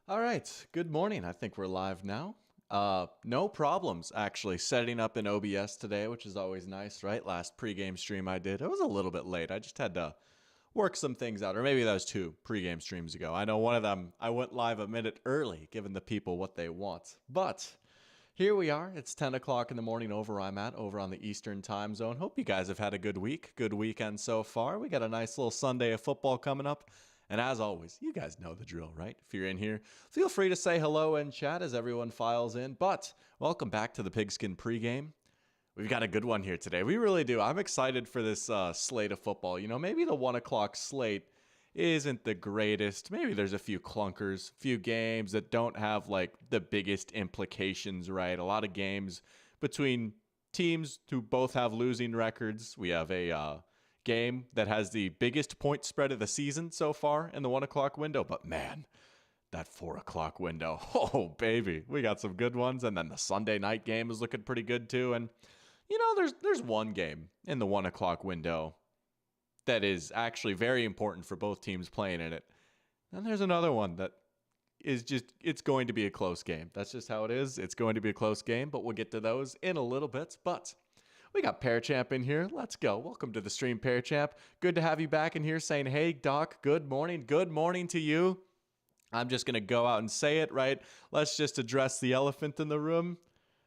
All right. Good morning. I think we're live now. No problems actually setting up in OBS today, which is always nice, right? Last pregame stream I did, it was a little bit late. I just had to work some things out, or maybe that was two pregame streams ago. I know one of them I went live a minute early, giving the people what they want. But here we are. It's 10 o'clock in the morning over I'm at, over on the Eastern time zone. Hope you guys have had a good weekend so far. We got a nice little Sunday of football coming up. And as always, you guys know the drill, right? If you're in here, feel free to say hello and chat as everyone files in. But welcome back to the Pigskin Pregame. We've got a good one here today. We really do. I'm excited for this slate of football. You know, maybe the 1 o'clock slate isn't the greatest. Maybe there's a few clunkers, few games that don't have like the biggest implications, right? A lot of games between teams who both have losing records. We have a game that has the biggest point spread of the season so far in the 1 o'clock window. But man, that 4 o'clock window, oh baby, we got some good ones. And then the Sunday night game is looking pretty good too. And you know, there's one game in the 1 o'clock window that is actually very important for both teams playing in it. And there's another one that is just, it's going to be a close game. That's just how it is. It's going to be a close game, but we'll get to those in a little bit. But we got Pear Champ in here. Let's go. Welcome to the stream, Pear Champ. Good to have you back in here saying, hey, Doc, good morning. Good morning to you. I'm just going to go out and say it, right? Let's just address the elephant in the room.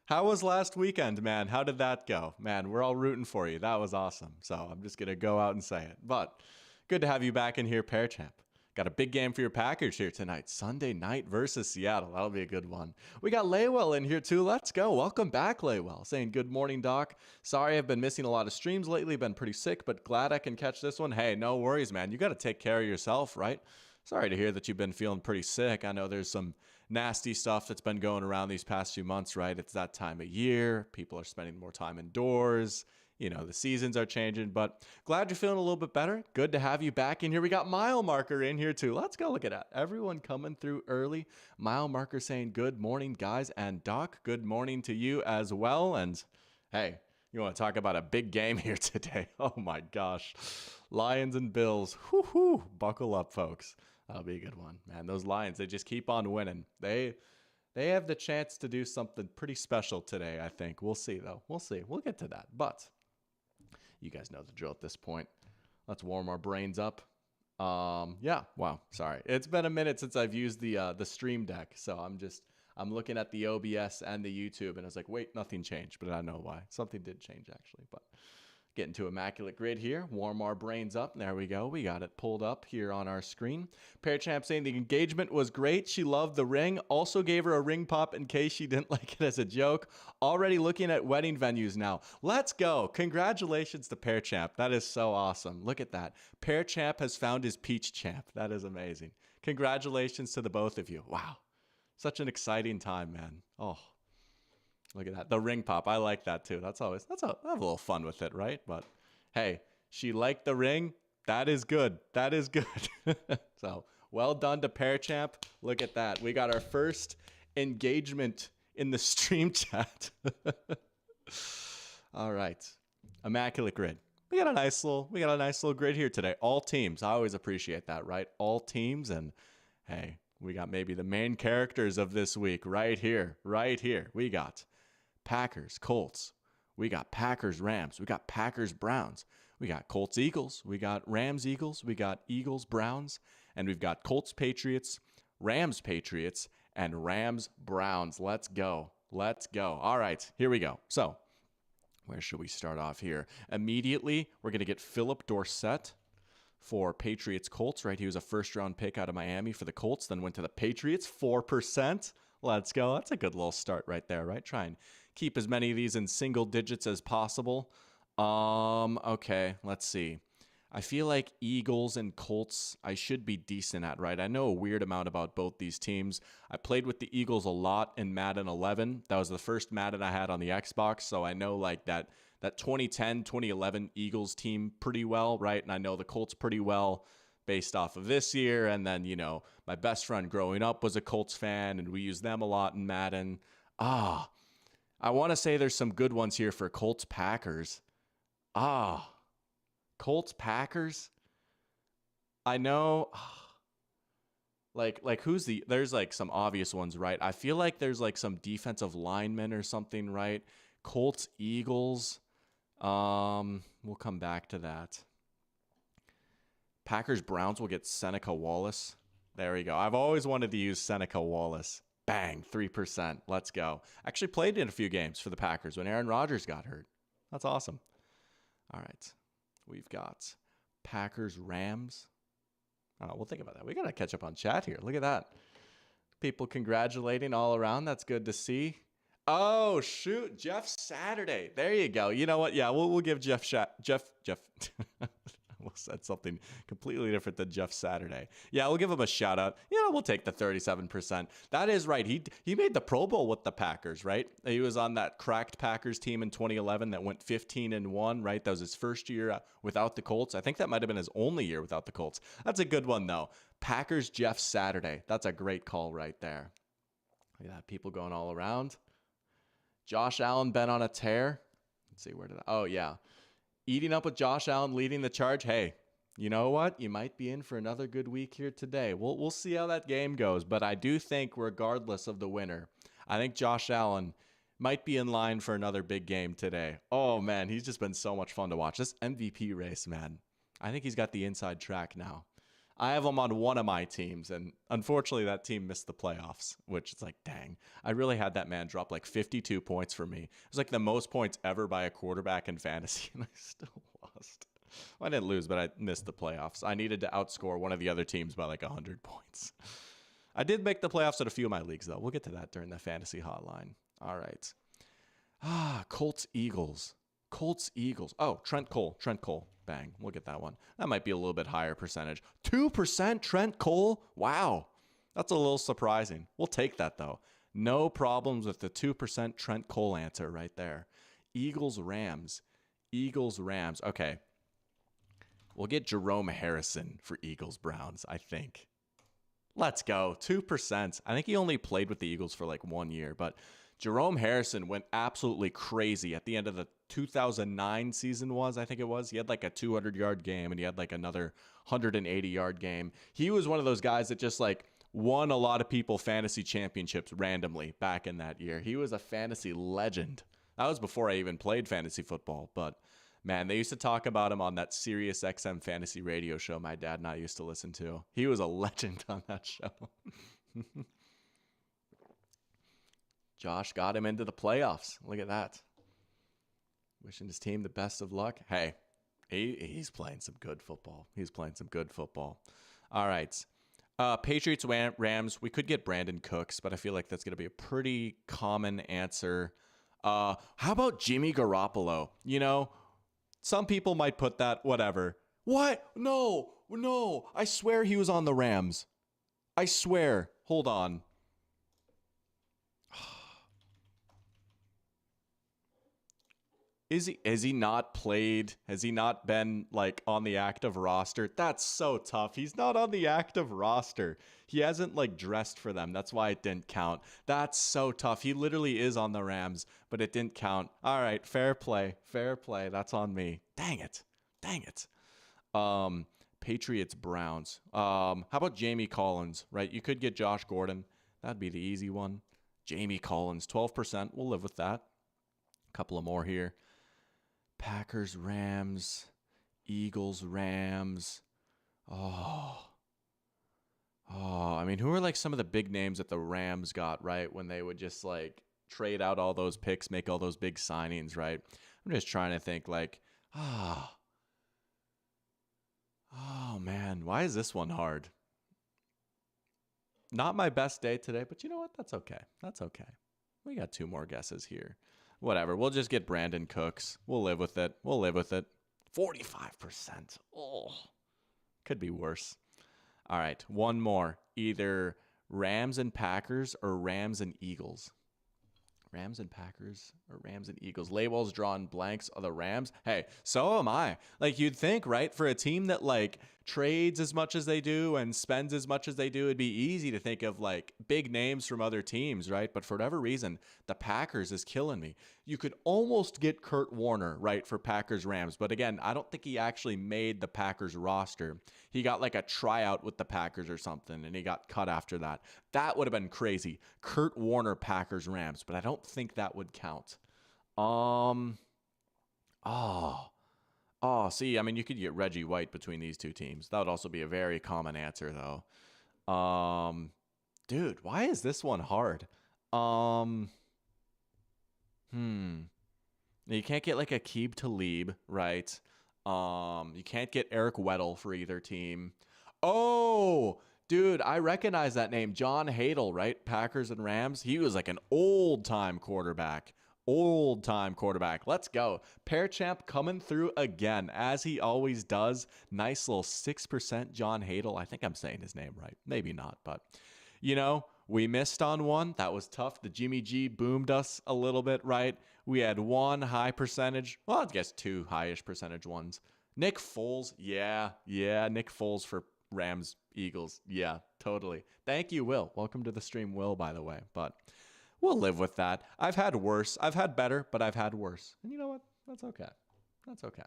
How was last weekend, man? How did that go? Man, we're all rooting for you. That was awesome. So I'm just going to go out and say it. But good to have you back in here, Pear Champ. Got a big game for your Packers here tonight. Sunday night versus Seattle. That'll be a good one. We got Laywell in here too. Let's go. Welcome back, Laywell. Saying good morning, Doc. Sorry I've been missing a lot of streams lately. Been pretty sick, but glad I can catch this one. Hey, no worries, man. You got to take care of yourself, right? Sorry to hear that you've been feeling pretty sick. I know there's some nasty stuff that's been going around these past few months, right? It's that time of year. People are spending more time indoors. You know, the seasons are changing, but glad you're feeling a little bit better. Good to have you back in here. We got Mile Marker in here too. Let's go look at that. Everyone coming through early. Mile Marker saying good morning, guys. And Doc, good morning to you as well. And hey, you want to talk about a big game here today? Oh my gosh. Lions and Bills. Whoo-hoo. Buckle up, folks. That'll be a good one. Man, those Lions, they just keep on winning. They have the chance to do something pretty special today, I think. We'll see, though. We'll see. We'll get to that. But you guys know the drill at this point. Let's warm our brains up. Yeah. Wow. Sorry. It's been a minute since I've used the Stream Deck, so I'm looking at the OBS and the YouTube, and I was like, wait, nothing changed, but I know why. Something did change actually, but. Getting to Immaculate Grid here. Warm our brains up. There we go. We got it pulled up here on our screen. Pear Champ saying the engagement was great. She loved the ring. Also gave her a ring pop in case she didn't like it as a joke. Already looking at wedding venues now. Let's go. Congratulations to Pear Champ. That is so awesome. Look at that. Pear Champ has found his Peach Champ. That is amazing. Congratulations to the both of you. Wow. Such an exciting time, man. Oh. Look at that. The ring pop. I like that too. I have a little fun with it, right? But hey, she liked the ring. That is good. That is good. So well done to Pear Champ. Look at that. We got our first engagement in the stream chat. All right. Immaculate Grid. We got a nice little grid here today. All teams. I always appreciate that, right? All teams. And hey, we got maybe the main characters of this week right here. Right here. We got Packers, Colts. We got Packers, Rams. We got Packers, Browns. We got Colts, Eagles. We got Rams, Eagles. We got Eagles, Browns. And we've got Colts, Patriots, Rams, Patriots, and Rams, Browns. Let's go. Let's go. All right, here we go. So where should we start off here? Immediately, we're going to get Philip Dorsett for Patriots, Colts, right? He was a first-round pick out of Miami for the Colts, then went to the Patriots, 4%. Let's go. That's a good little start right there, right? Try and keep as many of these in single digits as possible. Okay, let's see. I feel like Eagles and Colts I should be decent at, right? I know a weird amount about both these teams. I played with the Eagles a lot in Madden 11. That was the first Madden I had on the Xbox, so I know like that 2010, 2011 Eagles team pretty well, right? And I know the Colts pretty well based off of this year. And then, you know, my best friend growing up was a Colts fan, and we used them a lot in Madden. I want to say there's some good ones here for Colts Packers. Colts Packers. I know. Like who's there's like some obvious ones, right? I feel like there's like some defensive linemen or something, right? Colts, Eagles. We'll come back to that. Packers, Browns will get Seneca Wallace. There we go. I've always wanted to use Seneca Wallace. Bang, 3%. Let's go. Actually played in a few games for the Packers when Aaron Rodgers got hurt. That's awesome. All right. We've got Packers, Rams. We'll think about that. We got to catch up on chat here. Look at that. People congratulating all around. That's good to see. Oh, shoot. Jeff Saturday. There you go. You know what? Yeah, we'll give Jeff. I said something completely different than Jeff Saturday. Yeah, we'll give him a shout out. Yeah, we'll take the 37%. That is right. He made the Pro Bowl with the Packers, right? He was on that cracked Packers team in 2011 that went 15-1, right? That was his first year without the Colts. I think that might have been his only year without the Colts. That's a good one, though. Packers, Jeff Saturday. That's a great call right there. Look at that. People going all around. Josh Allen been on a tear. Let's see, where did I? Oh, yeah. Eating up with Josh Allen leading the charge. Hey, you know what? You might be in for another good week here today. We'll see how that game goes. But I do think, regardless of the winner, I think Josh Allen might be in line for another big game today. Oh, man, he's just been so much fun to watch. This MVP race, man. I think he's got the inside track now. I have him on one of my teams, and unfortunately that team missed the playoffs, which is like, dang. I really had that man drop like 52 points for me. It was like the most points ever by a quarterback in fantasy, and I still lost. Well, I didn't lose, but I missed the playoffs. I needed to outscore one of the other teams by like 100 points. I did make the playoffs at a few of my leagues, though. We'll get to that during the fantasy hotline. All right. Colts, Eagles. Colts, Eagles. Oh, Trent Cole. Bang. We'll get that one. That might be a little bit higher percentage. 2% Trent Cole? Wow. That's a little surprising. We'll take that, though. No problems with the 2% Trent Cole answer right there. Eagles, Rams. Okay. We'll get Jerome Harrison for Eagles, Browns, I think. Let's go. 2%. I think he only played with the Eagles for like 1 year, but Jerome Harrison went absolutely crazy at the end of the 2009 season I think it was. He had like a 200-yard game, and he had like another 180-yard game. He was one of those guys that just like won a lot of people fantasy championships randomly back in that year. He was a fantasy legend. That was before I even played fantasy football, but man, they used to talk about him on that Sirius XM fantasy radio show my dad and I used to listen to. He was a legend on that show. Josh got him into the playoffs. Look at that. Wishing his team the best of luck. Hey, he's playing some good football. All right. Patriots, Rams. We could get Brandon Cooks, but I feel like that's going to be a pretty common answer. How about Jimmy Garoppolo? You know, some people might put that, whatever. What? No. I swear he was on the Rams. I swear. Hold on. Has he not played? Has he not been like on the active roster? That's so tough. He's not on the active roster. He hasn't like dressed for them. That's why it didn't count. That's so tough. He literally is on the Rams, but it didn't count. All right, fair play. That's on me. Dang it. Patriots, Browns. How about Jamie Collins, right? You could get Josh Gordon. That'd be the easy one. Jamie Collins, 12%. We'll live with that. A couple of more here. Packers, Rams, Eagles, Rams. I mean, who are like some of the big names that the Rams got, right? When they would just like trade out all those picks, make all those big signings, right? I'm just trying to think like, oh man, why is this one hard? Not my best day today, but you know what? That's okay. We got 2 more guesses here. Whatever. We'll just get Brandon Cooks. We'll live with it. 45%. Oh, could be worse. All right. One more. Either Rams and Packers or Rams and Eagles. Rams and Packers or Rams and Eagles. Laywell's drawing blanks of the Rams. Hey, so am I. Like you'd think, right? For a team that like trades as much as they do and spends as much as they do, it'd be easy to think of like big names from other teams, right? But for whatever reason, the Packers is killing me. You could almost get Kurt Warner, right, for Packers Rams. But again, I don't think he actually made the Packers roster. He got like a tryout with the Packers or something, and he got cut after that. That would have been crazy. Kurt Warner, Packers Rams, but I don't think that would count. Oh, see, I mean, you could get Reggie White between these two teams. That would also be a very common answer, though. Dude, why is this one hard? You can't get like Aqib Talib, right? You can't get Eric Weddle for either team. Oh, dude, I recognize that name, John Hadel, right? Packers and Rams. He was like an old-time quarterback. Old-time quarterback. Let's go. Pair champ coming through again, as he always does. Nice little 6% John Hadel. I think I'm saying his name right. Maybe not, but you know, we missed on one. That was tough. The Jimmy G boomed us a little bit, right? We had one high percentage. Well, I guess two highish percentage ones. Nick Foles. Yeah. Nick Foles for Rams, Eagles. Yeah, totally. Thank you, Will. Welcome to the stream, Will, by the way. But we'll live with that. I've had worse. I've had better, but I've had worse. And you know what? That's okay. That's okay.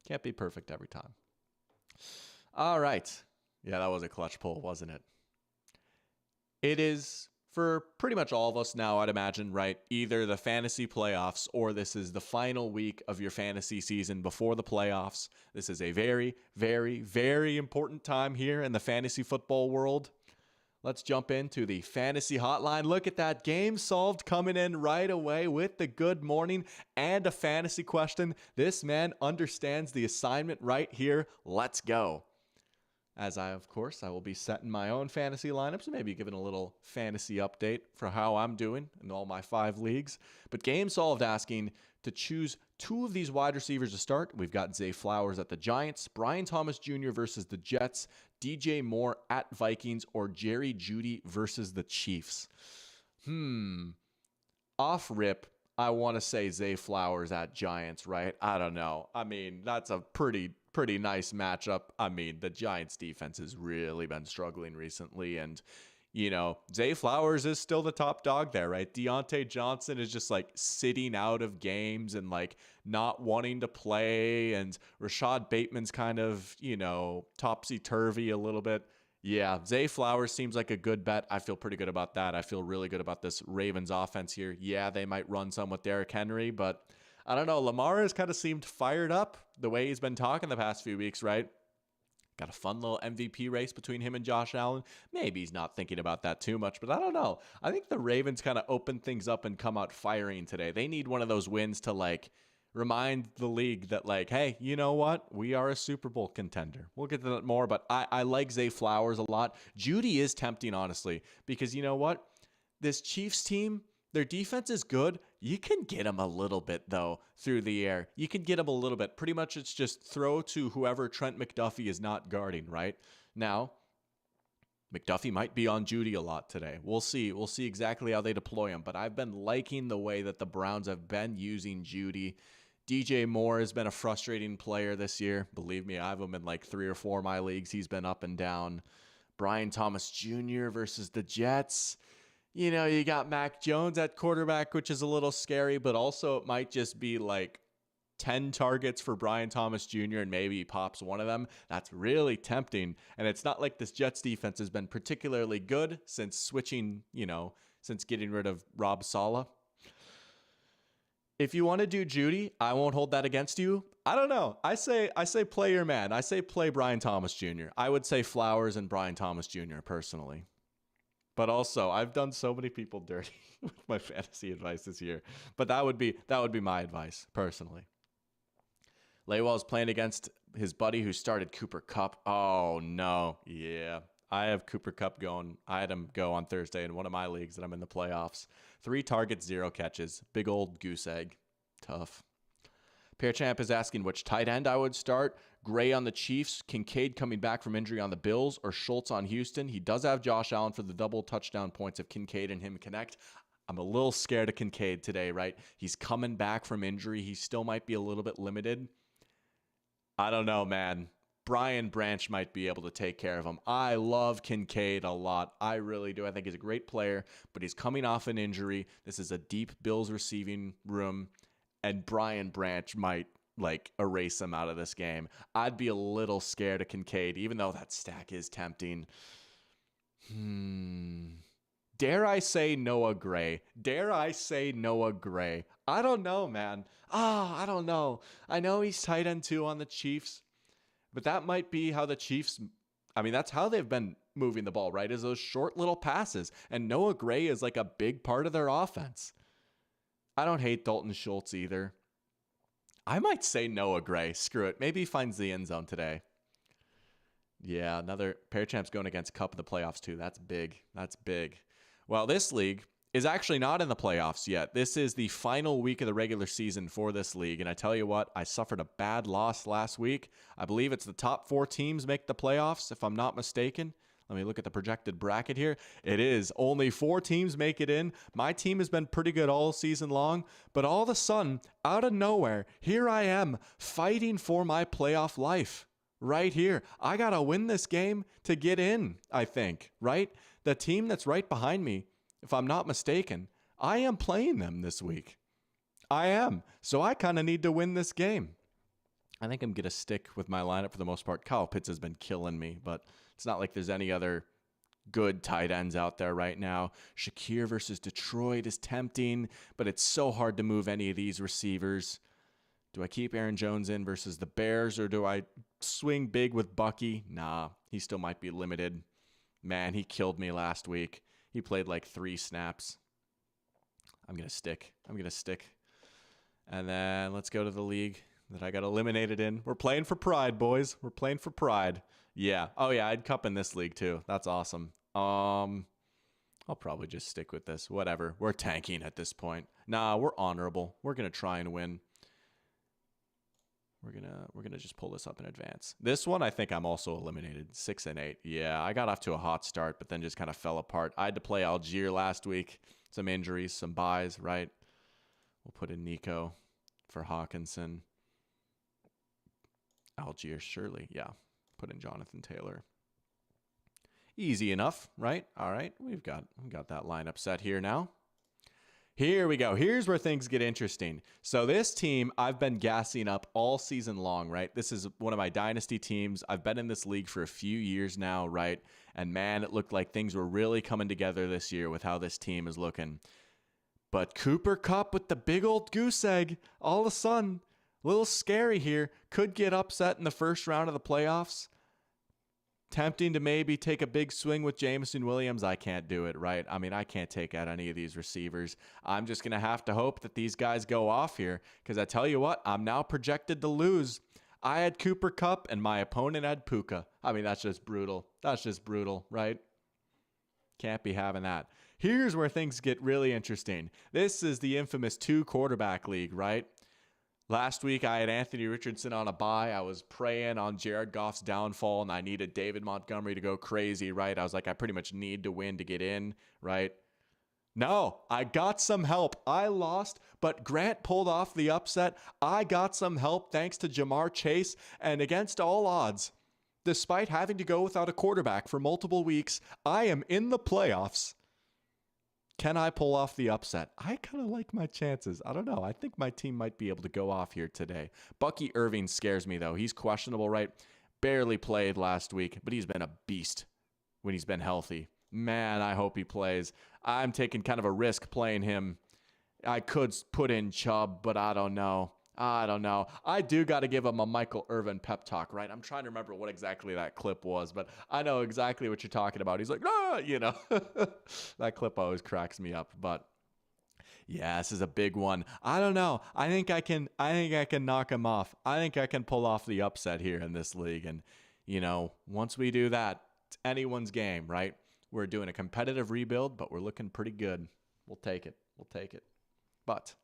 Can't be perfect every time. All right. Yeah, that was a clutch pull, wasn't it? It is for pretty much all of us now, I'd imagine, right? Either the fantasy playoffs or this is the final week of your fantasy season before the playoffs. This is a very, very, very important time here in the fantasy football world. Let's jump into the fantasy hotline. Look at that. Game solved coming in right away with the good morning and a fantasy question. This man understands the assignment right here. Let's go. As I will be setting my own fantasy lineups and maybe giving a little fantasy update for how I'm doing in all my 5 leagues. But Game Solved asking to choose 2 of these wide receivers to start. We've got Zay Flowers at the Giants, Brian Thomas Jr. versus the Jets, DJ Moore at Vikings, or Jerry Jeudy versus the Chiefs. Off rip, I want to say Zay Flowers at Giants, right? I don't know. I mean, that's a pretty nice matchup. I mean, the Giants defense has really been struggling recently, and you know, Zay Flowers is still the top dog there, right? Deontay Johnson is just like sitting out of games and like not wanting to play, and Rashad Bateman's kind of, you know, topsy-turvy a little bit. Yeah, Zay Flowers seems like a good bet. I feel pretty good about that. I feel really good about this Ravens offense here. Yeah, they might run some with Derrick Henry, but I don't know. Lamar has kind of seemed fired up the way he's been talking the past few weeks, right? Got a fun little MVP race between him and Josh Allen. Maybe he's not thinking about that too much, but I don't know. I think the Ravens kind of open things up and come out firing today. They need one of those wins to like remind the league that like, hey, you know what? We are a Super Bowl contender. We'll get to that more, but I like Zay Flowers a lot. Jeudy is tempting, honestly, because you know what? This Chiefs team, their defense is good. You can get them a little bit, though, through the air. You can get them a little bit. Pretty much it's just throw to whoever Trent McDuffie is not guarding, right? Now, McDuffie might be on Jeudy a lot today. We'll see. We'll see exactly how they deploy him. But I've been liking the way that the Browns have been using Jeudy. DJ Moore has been a frustrating player this year. Believe me, I have him in like 3 or 4 of my leagues. He's been up and down. Brian Thomas Jr. versus the Jets. You know, you got Mac Jones at quarterback, which is a little scary, but also it might just be like 10 targets for Brian Thomas Jr. and maybe he pops one of them. That's really tempting. And it's not like this Jets defense has been particularly good since switching, you know, since getting rid of Rob Saleh. If you want to do Jeudy, I won't hold that against you. I don't know. I say play your man. I say play Brian Thomas Jr. I would say Flowers and Brian Thomas Jr. personally. But also, I've done so many people dirty with my fantasy advice this year. But that would be my advice personally. Laywell is playing against his buddy who started Cooper Kupp. Oh no, yeah. I have Cooper Kupp going. I had him go on Thursday in one of my leagues that I'm in the playoffs. 3 targets, 0 catches. Big old goose egg. Tough. Pear Champ is asking which tight end I would start. Gray on the Chiefs, Kincaid coming back from injury on the Bills, or Schultz on Houston. He does have Josh Allen for the double touchdown points if Kincaid and him connect. I'm a little scared of Kincaid today, right? He's coming back from injury. He still might be a little bit limited. I don't know, man. Brian Branch might be able to take care of him. I love Kincaid a lot. I really do. I think he's a great player, but he's coming off an injury. This is a deep Bills receiving room, and Brian Branch might erase him out of this game. I'd be a little scared of Kincaid, even though that stack is tempting. Dare I say Noah Gray? Dare I say Noah Gray? I don't know, man. I don't know. I know he's tight end 2 on the Chiefs, but that might be how the Chiefs, that's how they've been moving the ball, right? Is those short little passes. And Noah Gray is like a big part of their offense. I don't hate Dalton Schultz either. I might say Noah Gray. Screw it. Maybe he finds the end zone today. Yeah, another pair champs going against Cup in the playoffs too. That's big. That's big. Well, this league is actually not in the playoffs yet. This is the final week of the regular season for this league. And I tell you what, I suffered a bad loss last week. I believe it's the top 4 teams make the playoffs, if I'm not mistaken. Let me look at the projected bracket here. It is. Only 4 teams make it in. My team has been pretty good all season long, but all of a sudden, out of nowhere, here I am fighting for my playoff life. Right here. I got to win this game to get in, I think, right? The team that's right behind me, if I'm not mistaken, I am playing them this week. I am. So I kind of need to win this game. I think I'm going to stick with my lineup for the most part. Kyle Pitts has been killing me, but it's not like there's any other good tight ends out there right now. Shakir versus Detroit is tempting, but it's so hard to move any of these receivers. Do I keep Aaron Jones in versus the Bears, or do I swing big with Bucky? Nah, he still might be limited. Man, he killed me last week. He played like 3 snaps. I'm going to stick. And then let's go to the league that I got eliminated in. We're playing for pride, boys. We're playing for pride. Yeah. Oh, yeah, I'd cup in this league too. That's awesome. I'll probably just stick with this. Whatever. We're tanking at this point. Nah, we're honorable. We're going to try and win. We're gonna just pull this up in advance. This one, I think I'm also eliminated. 6 and 8. Yeah, I got off to a hot start, but then just kind of fell apart. I had to play Algier last week. Some injuries, some buys, right? We'll put in Nico for Hawkinson. Algier, surely. Yeah. Put in Jonathan Taylor. Easy enough, right? All right. We've got that lineup set here now. Here we go. Here's where things get interesting. So this team, I've been gassing up all season long, right? This is one of my dynasty teams. I've been in this league for a few years now, right? And man, it looked like things were really coming together this year with how this team is looking. But Cooper Kupp with the big old goose egg, all of a sudden, a little scary here. Could get upset in the first round of the playoffs. Tempting to maybe take a big swing with Jameson Williams. I can't do it, right? I can't take out any of these receivers. I'm just going to have to hope that these guys go off here, because I tell you what, I'm now projected to lose. I had Cooper Kupp and my opponent had Puka. That's just brutal. That's just brutal, right? Can't be having that. Here's where things get really interesting. This is the infamous 2-quarterback league, right? Last week, I had Anthony Richardson on a bye. I was praying on Jared Goff's downfall, and I needed David Montgomery to go crazy, right? I was like, I pretty much need to win to get in, right? No, I got some help. I lost, but Grant pulled off the upset. I got some help thanks to Jamar Chase, and against all odds, despite having to go without a quarterback for multiple weeks, I am in the playoffs. Can I pull off the upset? I kind of like my chances. I don't know. I think my team might be able to go off here today. Bucky Irving scares me, though. He's questionable, right? Barely played last week, but he's been a beast when he's been healthy. Man, I hope he plays. I'm taking kind of a risk playing him. I could put in Chubb, but I don't know. I do got to give him a Michael Irvin pep talk, right? I'm trying to remember what exactly that clip was, but I know exactly what you're talking about. He's like, that clip always cracks me up. But yeah, this is a big one. I don't know. I think I can knock him off. I think I can pull off the upset here in this league. And, once we do that, it's anyone's game, right? We're doing a competitive rebuild, but we're looking pretty good. We'll take it. But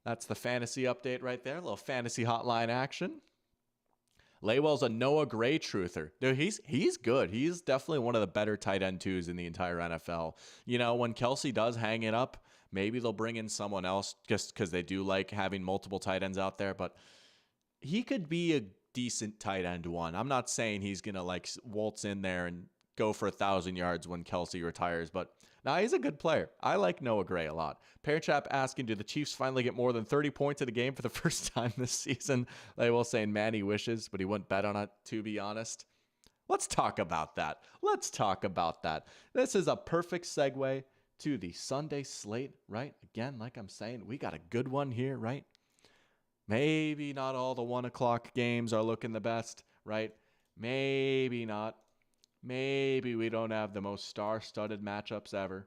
that's the fantasy update right there. A little fantasy hotline action. Laywell's a Noah Gray truther. Dude, he's good. He's definitely one of the better tight end 2s in the entire NFL. When Kelsey does hang it up, maybe they'll bring in someone else just because they do like having multiple tight ends out there. But he could be decent tight end one. I'm not saying he's going to like waltz in there and go for 1,000 yards when Kelsey retires, but now he's a good player. I like Noah Gray a lot. Pearchap asking, do the Chiefs finally get more than 30 points in a game for the first time this season? They will say Manny wishes, but he wouldn't bet on it, to be honest. Let's talk about that. This is a perfect segue to the Sunday slate, right? Again, like I'm saying, we got a good one here, right? Maybe not all the 1 o'clock games are looking the best, right? Maybe not. Maybe we don't have the most star-studded matchups ever.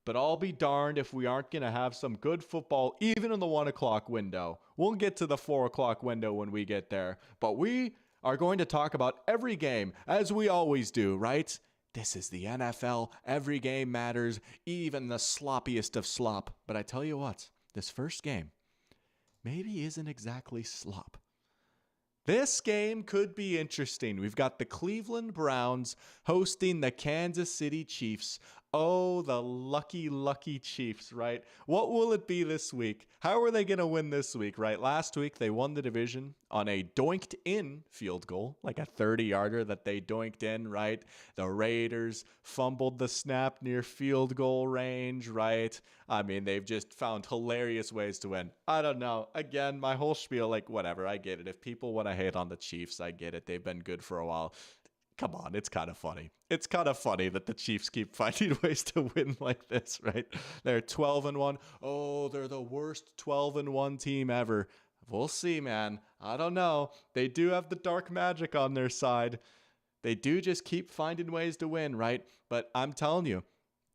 But I'll be darned if we aren't going to have some good football even in the 1 o'clock window. We'll get to the 4 o'clock window when we get there. But we are going to talk about every game, as we always do, right? This is the NFL. Every game matters, even the sloppiest of slop. But I tell you what, this first game maybe isn't exactly slop. This game could be interesting. We've got the Cleveland Browns hosting the Kansas City Chiefs. Oh, the lucky, lucky Chiefs, right? What will it be this week? How are they going to win this week, right? Last week, they won the division on a doinked-in field goal, like a 30-yarder that they doinked in, right? The Raiders fumbled the snap near field goal range, right? I mean, they've just found hilarious ways to win. I don't know. Again, my whole spiel, like, whatever, I get it. If people want to hate on the Chiefs, I get it. They've been good for a while. Come on, it's kind of funny. It's kind of funny that the Chiefs keep finding ways to win like this, right? They're 12-1. Oh, they're the worst 12-1 team ever. We'll see, man. I don't know. They do have the dark magic on their side. They do just keep finding ways to win, right? But I'm telling you,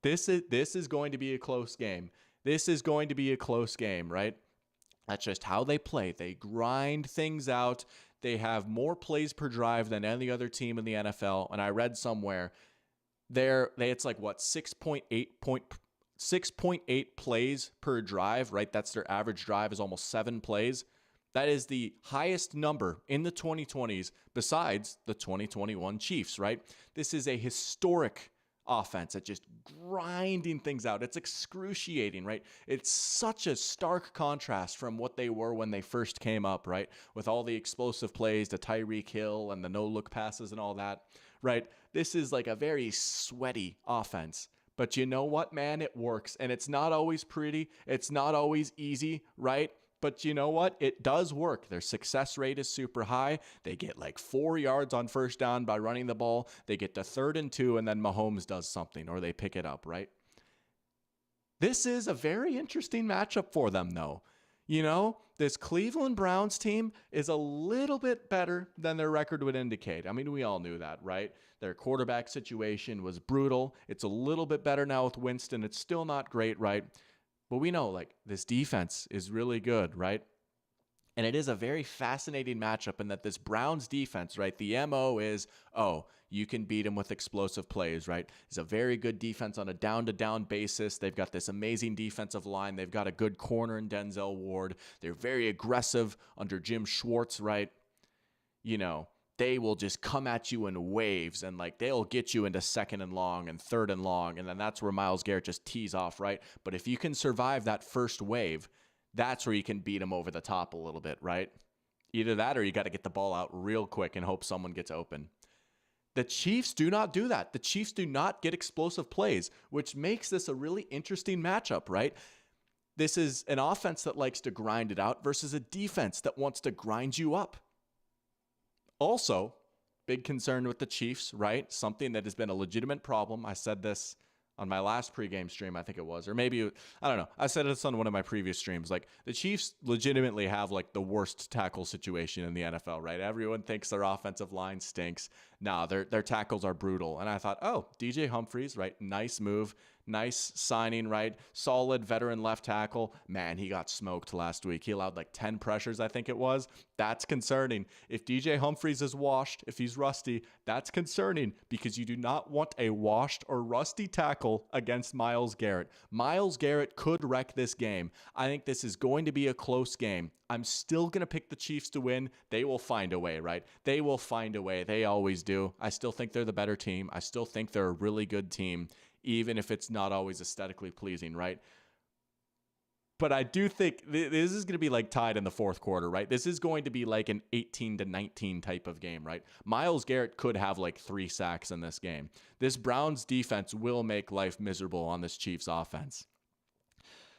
this is going to be a close game. This is going to be a close game, right? That's just how they play. They grind things out. They have more plays per drive than any other team in the NFL. And I read somewhere it's like what 6.8 plays per drive, right? That's their average drive is almost 7 plays. That is the highest number in the 2020s besides the 2021 Chiefs, right? This is a historic offense at just grinding things out. It's excruciating, right? It's such a stark contrast from what they were when they first came up, right? With all the explosive plays, the Tyreek Hill and the no-look passes and all that, right? This is like a very sweaty offense. But you know what, man? It works. And it's not always pretty. It's not always easy, right? But you know what? It does work. Their success rate is super high. They get like 4 yards on first down by running the ball. They get to 3rd and 2, and then Mahomes does something, or they pick it up, right? This is a very interesting matchup for them, though. You know, this Cleveland Browns team is a little bit better than their record would indicate. I mean, we all knew that, right? Their quarterback situation was brutal. It's a little bit better now with Winston. It's still not great, right? But we know, like, this defense is really good, right? And it is a very fascinating matchup in that this Browns defense, right, the MO is, oh, you can beat them with explosive plays, right? It's a very good defense on a down-to-down basis. They've got this amazing defensive line. They've got a good corner in Denzel Ward. They're very aggressive under Jim Schwartz, right? You know, they will just come at you in waves and like they'll get you into 2nd and long and 3rd and long. And then that's where Myles Garrett just tees off, right? But if you can survive that first wave, that's where you can beat them over the top a little bit, right? Either that or you got to get the ball out real quick and hope someone gets open. The Chiefs do not do that. The Chiefs do not get explosive plays, which makes this a really interesting matchup, right? This is an offense that likes to grind it out versus a defense that wants to grind you up. Also, big concern with the Chiefs, right? Something that has been a legitimate problem. I said this on my last pregame stream, I think it was, or maybe, I don't know. I said this on one of my previous streams. Like, the Chiefs legitimately have like the worst tackle situation in the NFL, right? Everyone thinks their offensive line stinks. Nah, their tackles are brutal. And I thought, oh, DJ Humphries, right? Nice move. Nice signing, right? Solid veteran left tackle. Man, he got smoked last week. He allowed like 10 pressures, I think it was. That's concerning. If DJ Humphries is washed, if he's rusty, that's concerning because you do not want a washed or rusty tackle against Myles Garrett. Myles Garrett could wreck this game. I think this is going to be a close game. I'm still going to pick the Chiefs to win. They will find a way, right? They will find a way. They always do. I still think they're the better team. I still think they're a really good team, even if it's not always aesthetically pleasing, right? But I do think this is going to be like tied in the fourth quarter, right? This is going to be like an 18-19 type of game, right? Myles Garrett could have like 3 sacks in this game. This Browns defense will make life miserable on this Chiefs offense.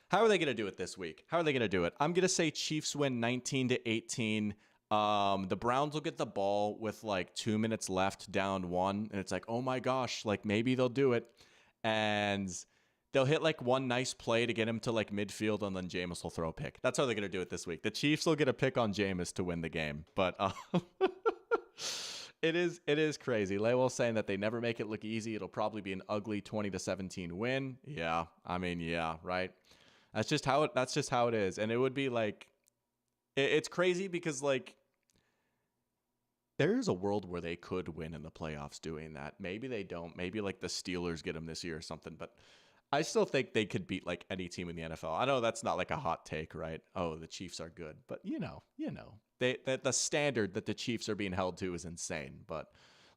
How are they going to do it this week? How are they going to do it? I'm going to say Chiefs win 19-18. The Browns will get the ball with like 2 minutes left, down 1. And it's like, oh my gosh, like maybe they'll do it. And they'll hit like one nice play to get him to like midfield, and then Jameis will throw a pick. That's how they're going to do it this week. The Chiefs will get a pick on Jameis to win the game. But it is crazy. Leywell's saying that they never make it look easy. It'll probably be an ugly 20-17 win. Yeah, I mean, yeah, right. That's just how it is. And it would be like, it's crazy because like there's a world where they could win in the playoffs doing that. Maybe they don't. Maybe like the Steelers get them this year or something. But I still think they could beat like any team in the NFL. I know that's not like a hot take, right? Oh, the Chiefs are good, but you know, the standard that the Chiefs are being held to is insane. But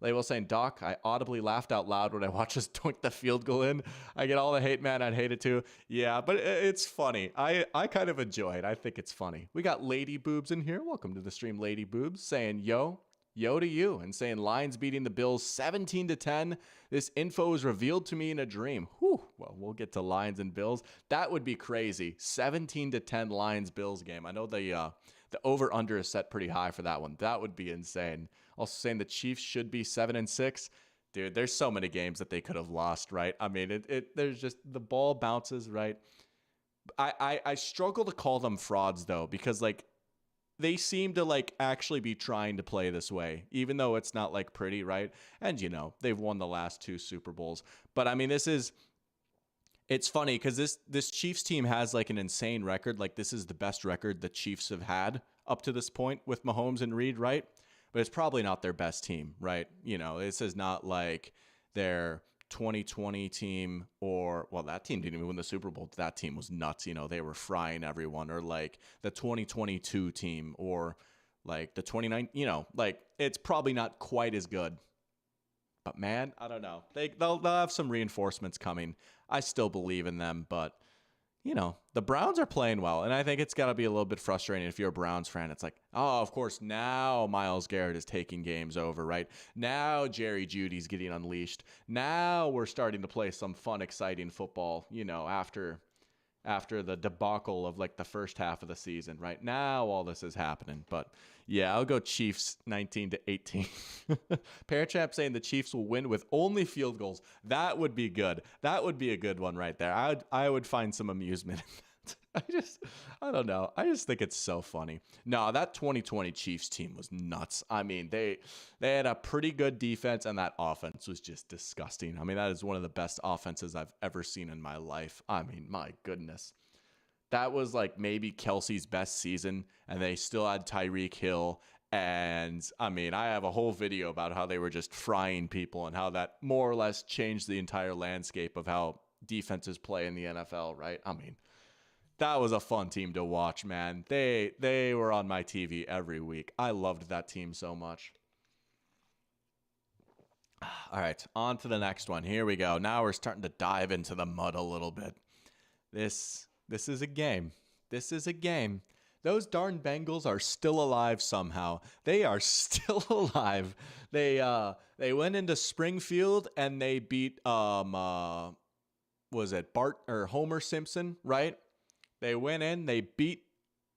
Laywell saying, Doc, I audibly laughed out loud when I watched us doink the field goal in. I get all the hate, man. I'd hate it too. Yeah, but it's funny. I kind of enjoy it. I think it's funny. We got Lady Boobs in here. Welcome to the stream, Lady Boobs, saying, yo to you, and saying Lions beating the Bills 17-10. This info was revealed to me in a dream. Whew. Well, we'll get to Lions and Bills. That would be crazy. 17-10 Lions-Bills game. I know the over-under is set pretty high for that one. That would be insane. Also saying the Chiefs should be 7-6. Dude, there's so many games that they could have lost, right? I mean, there's just the ball bounces, right? I struggle to call them frauds though, because like they seem to like actually be trying to play this way, even though it's not like pretty, right? And you know, they've won the last 2 Super Bowls. But I mean, it's funny because this Chiefs team has like an insane record. Like this is the best record the Chiefs have had up to this point with Mahomes and Reed, right? But it's probably not their best team, right? You know, this is not like their 2020 team, or well, that team didn't even win the Super Bowl. That team was nuts. You know, they were frying everyone. Or like the 2022 team, or like the 29, you know, like it's probably not quite as good. But man, I don't know. They'll have some reinforcements coming. I still believe in them, but you know, the Browns are playing well, and I think it's got to be a little bit frustrating if you're a Browns fan. It's like, oh, of course, now Myles Garrett is taking games over, right? Now Jerry Jeudy's getting unleashed. Now we're starting to play some fun, exciting football, you know, after the debacle of like the first half of the season, right? Now all this is happening. But yeah, I'll go Chiefs 19-18. Parachamp saying the Chiefs will win with only field goals. That would be good. That would be a good one right there. I would find some amusement in that. I don't know. I just think it's so funny. No, that 2020 Chiefs team was nuts. I mean, they had a pretty good defense, and that offense was just disgusting. I mean, that is one of the best offenses I've ever seen in my life. I mean, my goodness. That was like maybe Kelsey's best season, and they still had Tyreek Hill. And I mean, I have a whole video about how they were just frying people and how that more or less changed the entire landscape of how defenses play in the NFL, right? I mean, that was a fun team to watch, man. They were on my TV every week. I loved that team so much. All right, on to the next one. Here we go. Now we're starting to dive into the mud a little bit. This is a game. This is a game. Those darn Bengals are still alive somehow. They are still alive. They went into Springfield and they beat was it Bart or Homer Simpson, right? They went in, they beat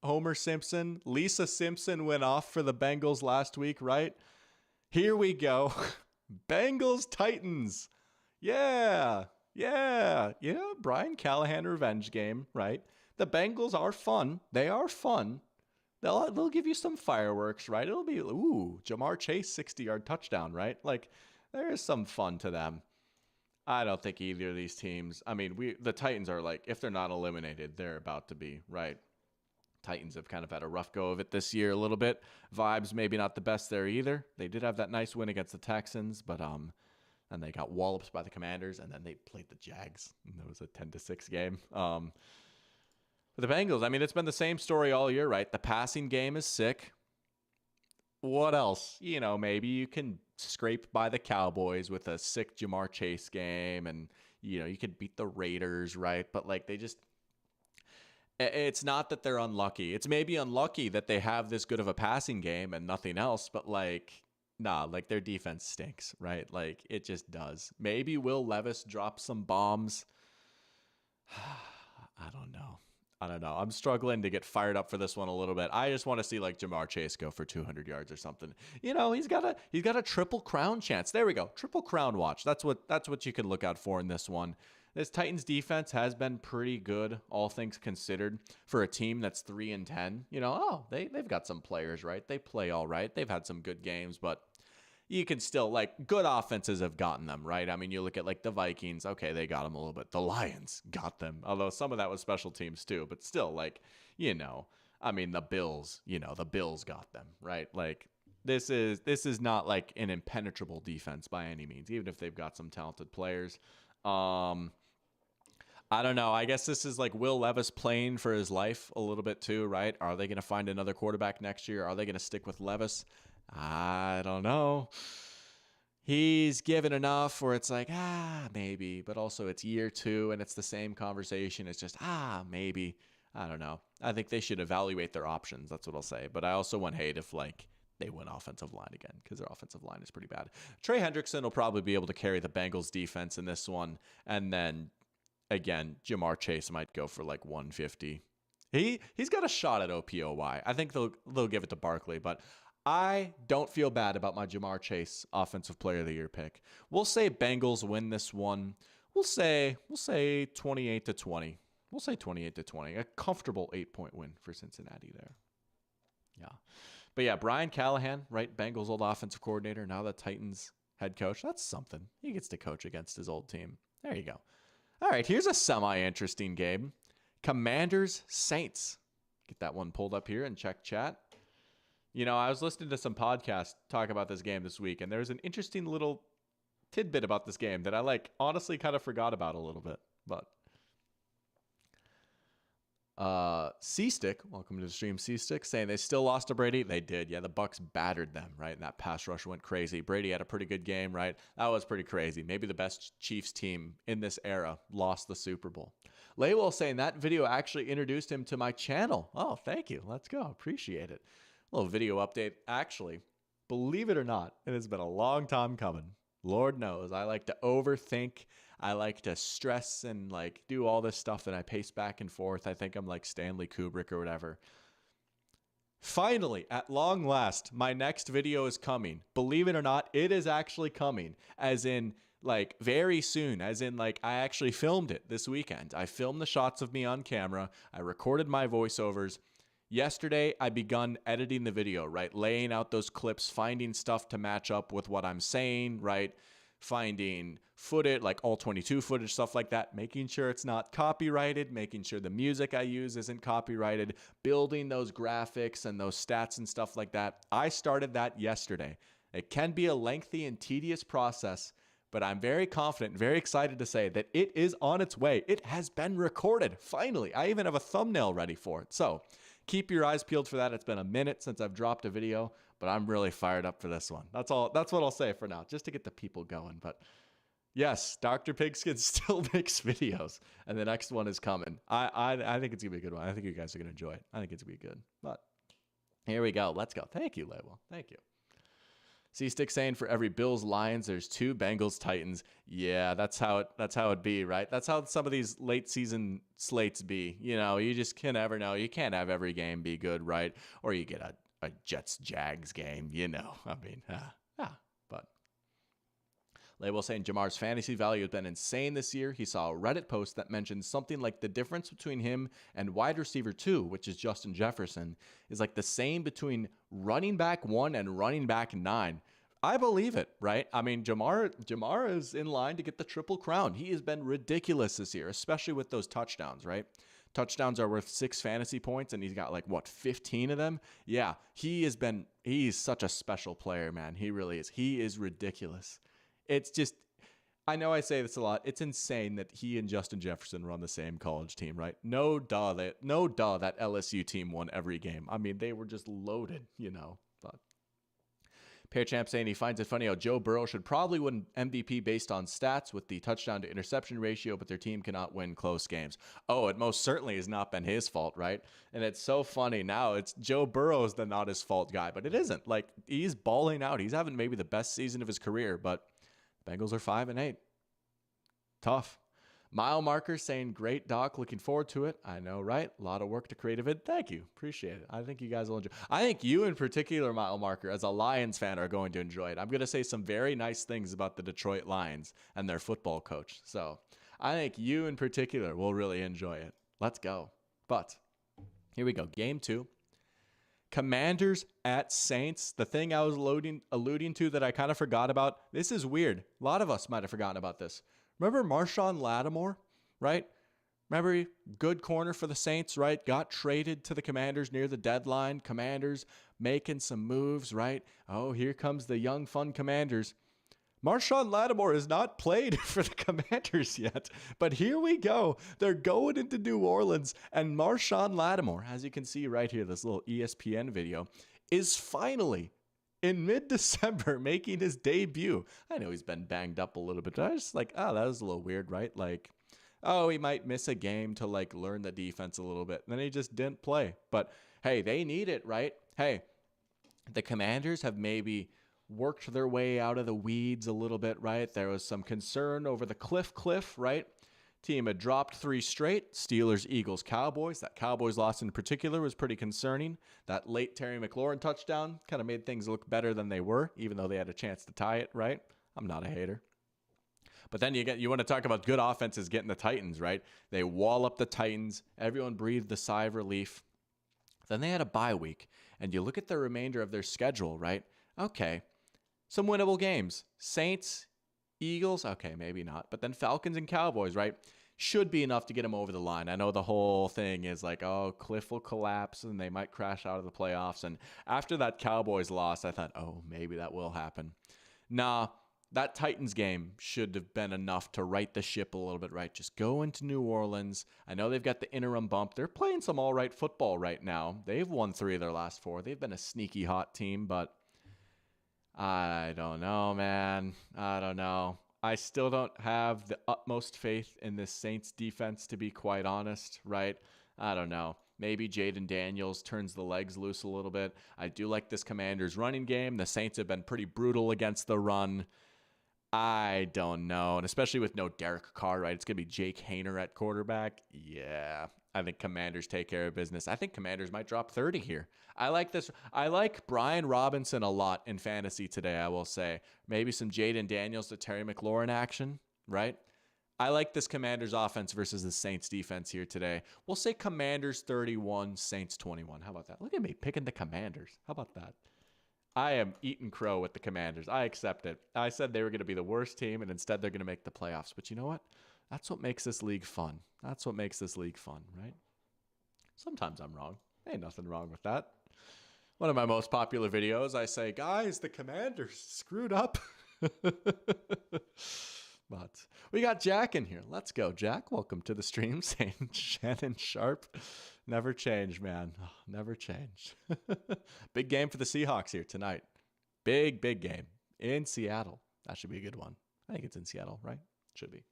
Homer Simpson. Lisa Simpson went off for the Bengals last week, right? Here we go. Bengals Titans. Yeah. You know, Brian Callahan revenge game, right? The Bengals are fun. They are fun. They'll give you some fireworks, right? It'll be, Jamar Chase 60-yard touchdown, right? Like, there is some fun to them. I don't think either of these teams. I mean, the Titans are like, if they're not eliminated, they're about to be, right? Titans have kind of had a rough go of it this year a little bit. Vibes maybe not the best there either. They did have that nice win against the Texans, but and they got walloped by the Commanders, and then they played the Jags, and it was a 10-6 game. But the Bengals, I mean, it's been the same story all year, right? The passing game is sick. What else? You know, maybe you can scrape by the Cowboys with a sick Jamar Chase game, and, you know, you could beat the Raiders, right? But, like, they just... It's not that they're unlucky. It's maybe unlucky that they have this good of a passing game and nothing else, but like, nah, like their defense stinks, right? Like it just does. Maybe Will Levis drops some bombs. I don't know. I don't know. I'm struggling to get fired up for this one a little bit. I just want to see like Jamar Chase go for 200 yards or something. You know, he's got a triple crown chance. There we go. Triple crown watch. That's what you can look out for in this one. This Titans defense has been pretty good, all things considered, for a team that's 3-10. You know, they've got some players, right? They play all right. They've had some good games, but you can still, like, good offenses have gotten them, right? I mean, you look at, like, the Vikings. Okay, they got them a little bit. The Lions got them, although some of that was special teams, too. But still, like, you know, I mean, the Bills got them, right? Like, this is not, like, an impenetrable defense by any means, even if they've got some talented players. I don't know. I guess this is like Will Levis playing for his life a little bit, too, right? Are they going to find another quarterback next year? Are they going to stick with Levis? I don't know. He's given enough where it's like, maybe. But also it's year 2 and it's the same conversation. It's just, maybe. I don't know. I think they should evaluate their options. That's what I'll say. But I also wouldn't hate if, like, they win offensive line again because their offensive line is pretty bad. Trey Hendrickson will probably be able to carry the Bengals defense in this one. And then, again, Jamar Chase might go for like 150. He's got a shot at OPOY. I think they'll give it to Barkley, but I don't feel bad about my Jamar Chase Offensive Player of the Year pick. We'll say Bengals win this one. We'll say 28-20. We'll say 28-20. A comfortable 8-point win for Cincinnati there. Yeah. But yeah, Brian Callahan, right? Bengals old offensive coordinator, now the Titans head coach. That's something. He gets to coach against his old team. There you go. All right, here's a semi-interesting game. Commanders Saints. Get that one pulled up here and check chat. You know, I was listening to some podcasts talk about this game this week, and there's an interesting little tidbit about this game that I honestly kind of forgot about a little bit. But C-Stick, welcome to the stream, C-Stick, saying they still lost to Brady. They did. Yeah, the Bucs battered them, right? And that pass rush went crazy. Brady had a pretty good game, right? That was pretty crazy. Maybe the best Chiefs team in this era lost the Super Bowl. Laywell saying that video actually introduced him to my channel. Oh, thank you. Let's go. Appreciate it. A little video update. Actually, believe it or not, it has been a long time coming. Lord knows. I like to overthink. I like to stress and like do all this stuff that I pace back and forth. I think I'm like Stanley Kubrick or whatever. Finally, at long last, my next video is coming. Believe it or not, it is actually coming. As in, like, very soon. As in, like, I actually filmed it this weekend. I filmed the shots of me on camera. I recorded my voiceovers. Yesterday, I begun editing the video, right? Laying out those clips, finding stuff to match up with what I'm saying, right? Finding footage, like all 22 footage, stuff like that, making sure it's not copyrighted, making sure the music I use isn't copyrighted, building those graphics and those stats and stuff like that. I started that yesterday. It can be a lengthy and tedious process, but I'm very confident and very excited to say that it is on its way. It has been recorded. Finally, I even have a thumbnail ready for it. So keep your eyes peeled for that. It's been a minute since I've dropped a video, but I'm really fired up for this one. That's all. That's what I'll say for now, just to get the people going. But yes, Dr. Pigskin still makes videos, and the next one is coming. I think it's going to be a good one. I think you guys are going to enjoy it. I think it's going to be good. But here we go. Let's go. Thank you, Laywell. Thank you. C-Stick saying for every Bills Lions, there's 2 Bengals Titans. Yeah, that's how it be, right? That's how some of these late season slates be. You know, you just can never know. You can't have every game be good, right? Or you get a Jets Jags game, you know. I mean, but Label saying Jamar's fantasy value has been insane this year. He saw a Reddit post that mentioned something like the difference between him and wide receiver 2, which is Justin Jefferson, is like the same between running back 1 and running back 9. I believe it, right? I mean, Jamar is in line to get the triple crown. He has been ridiculous this year, especially with those touchdowns, right? Touchdowns are worth 6 fantasy points, and he's got 15 of them? Yeah, he's such a special player, man. He really is. He is ridiculous. It's just, I know I say this a lot. It's insane that he and Justin Jefferson run the same college team, right? No duh that LSU team won every game. I mean, they were just loaded, you know. But Pear Champ saying he finds it funny how Joe Burrow should probably win MVP based on stats with the touchdown to interception ratio, but their team cannot win close games. Oh, it most certainly has not been his fault, right? And it's so funny now. It's Joe Burrow's the not his fault guy, but it isn't. Like, he's balling out. He's having maybe the best season of his career, but Bengals are 5-8. Tough. Mile Marker saying, great, Doc. Looking forward to it. I know, right? A lot of work to create a vid. Thank you. Appreciate it. I think you guys will enjoy. I think you in particular, Mile Marker, as a Lions fan, are going to enjoy it. I'm going to say some very nice things about the Detroit Lions and their football coach. So I think you in particular will really enjoy it. Let's go. But here we go. Game 2. Commanders at Saints. The thing I was alluding to that I kind of forgot about. This is weird. A lot of us might have forgotten about this. Remember Marshawn Lattimore, right? Remember, good corner for the Saints, right? Got traded to the Commanders near the deadline. Commanders making some moves, right? Oh, here comes the young, fun Commanders. Marshawn Lattimore has not played for the Commanders yet, but here we go. They're going into New Orleans, and Marshawn Lattimore, as you can see right here, this little ESPN video, is finally in mid-December making his debut. I know he's been banged up a little bit, but I was just like, oh, that was a little weird, right? Like, oh, he might miss a game to like learn the defense a little bit. And then he just didn't play. But hey, they need it, right? Hey, the Commanders have maybe worked their way out of the weeds a little bit, right? There was some concern over the cliff, right? Team had dropped 3 straight. Steelers, Eagles, Cowboys. That Cowboys loss in particular was pretty concerning. That late Terry McLaurin touchdown kind of made things look better than they were, even though they had a chance to tie it, right? I'm not a hater. But then you want to talk about good offenses getting the Titans, right? They wall up the Titans. Everyone breathed a sigh of relief. Then they had a bye week. And you look at the remainder of their schedule, right? Okay, some winnable games. Saints, Eagles, okay, maybe not. But then Falcons and Cowboys, right? Should be enough to get them over the line. I know the whole thing is like, oh, Cliff will collapse and they might crash out of the playoffs. And after that Cowboys loss, I thought, oh, maybe that will happen. Nah, that Titans game should have been enough to right the ship a little bit, right? Just go into New Orleans. I know they've got the interim bump. They're playing some all right football right now. They've won 3 of their last 4. They've been a sneaky hot team, but I don't know, man. I don't know. I still don't have the utmost faith in this Saints defense, to be quite honest, right? I don't know. Maybe Jaden Daniels turns the legs loose a little bit. I do like this Commanders running game. The Saints have been pretty brutal against the run. I don't know. And especially with no Derek Carr, right? It's going to be Jake Haener at quarterback. Yeah, I think Commanders take care of business. I think Commanders might drop 30 here. I like this. I like Brian Robinson a lot in fantasy today, I will say. Maybe some Jaden Daniels to Terry McLaurin action, right? I like this Commanders offense versus the Saints defense here today. We'll say Commanders 31, Saints 21. How about that? Look at me picking the Commanders. How about that? I am eating crow with the Commanders. I accept it. I said they were going to be the worst team, and instead they're going to make the playoffs. But you know what? That's what makes this league fun. That's what makes this league fun, right? Sometimes I'm wrong. Ain't nothing wrong with that. One of my most popular videos, I say, guys, the Commanders screwed up. But we got Jack in here. Let's go, Jack. Welcome to the stream. Saying Shannon Sharp. Never changed, man. Oh, never changed. Big game for the Seahawks here tonight. Big game in Seattle. That should be a good one. I think it's in Seattle, right? Should be.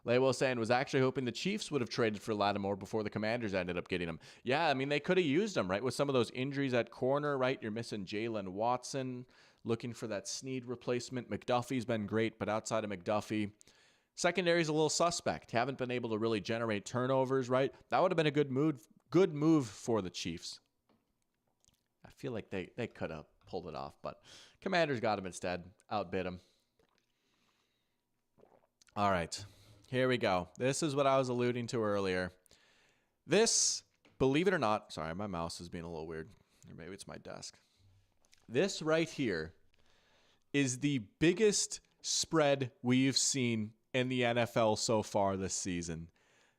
Laywell saying, was actually hoping the Chiefs would have traded for Lattimore before the Commanders ended up getting him. Yeah, I mean, they could have used him, right? With some of those injuries at corner, right? You're missing Jalen Watson, looking for that Snead replacement. McDuffie's been great, but outside of McDuffie, secondary's a little suspect. Haven't been able to really generate turnovers, right? That would have been a good move for the Chiefs. I feel like they could have pulled it off, but Commanders got him instead. Outbid him. All right. Here we go. This is what I was alluding to earlier. This, believe it or not, sorry, my mouse is being a little weird. Or maybe it's my desk. This right here is the biggest spread we've seen in the NFL so far this season.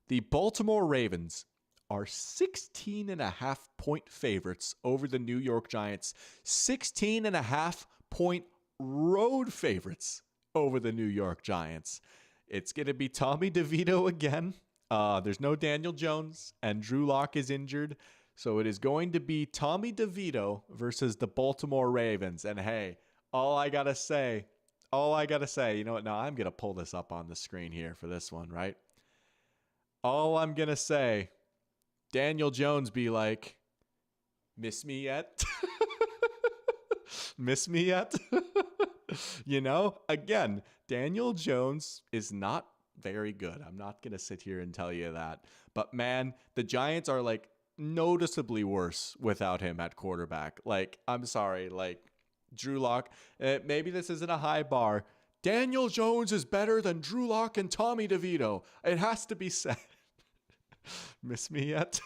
The Baltimore Ravens are 16.5-point favorites over the New York Giants. 16.5-point road favorites over the New York Giants. It's going to be Tommy DeVito again. There's no Daniel Jones, and Drew Lock is injured. So it is going to be Tommy DeVito versus the Baltimore Ravens. And hey, all I gotta say, you know what? Now I'm gonna pull this up on the screen here for this one, right? All I'm gonna say, Daniel Jones be like, miss me yet? Miss me yet? You know, again, Daniel Jones is not very good. I'm not going to sit here and tell you that. But man, the Giants are like noticeably worse without him at quarterback. Like, I'm sorry, like Drew Lock, maybe this isn't a high bar. Daniel Jones is better than Drew Lock and Tommy DeVito. It has to be said. Miss me yet?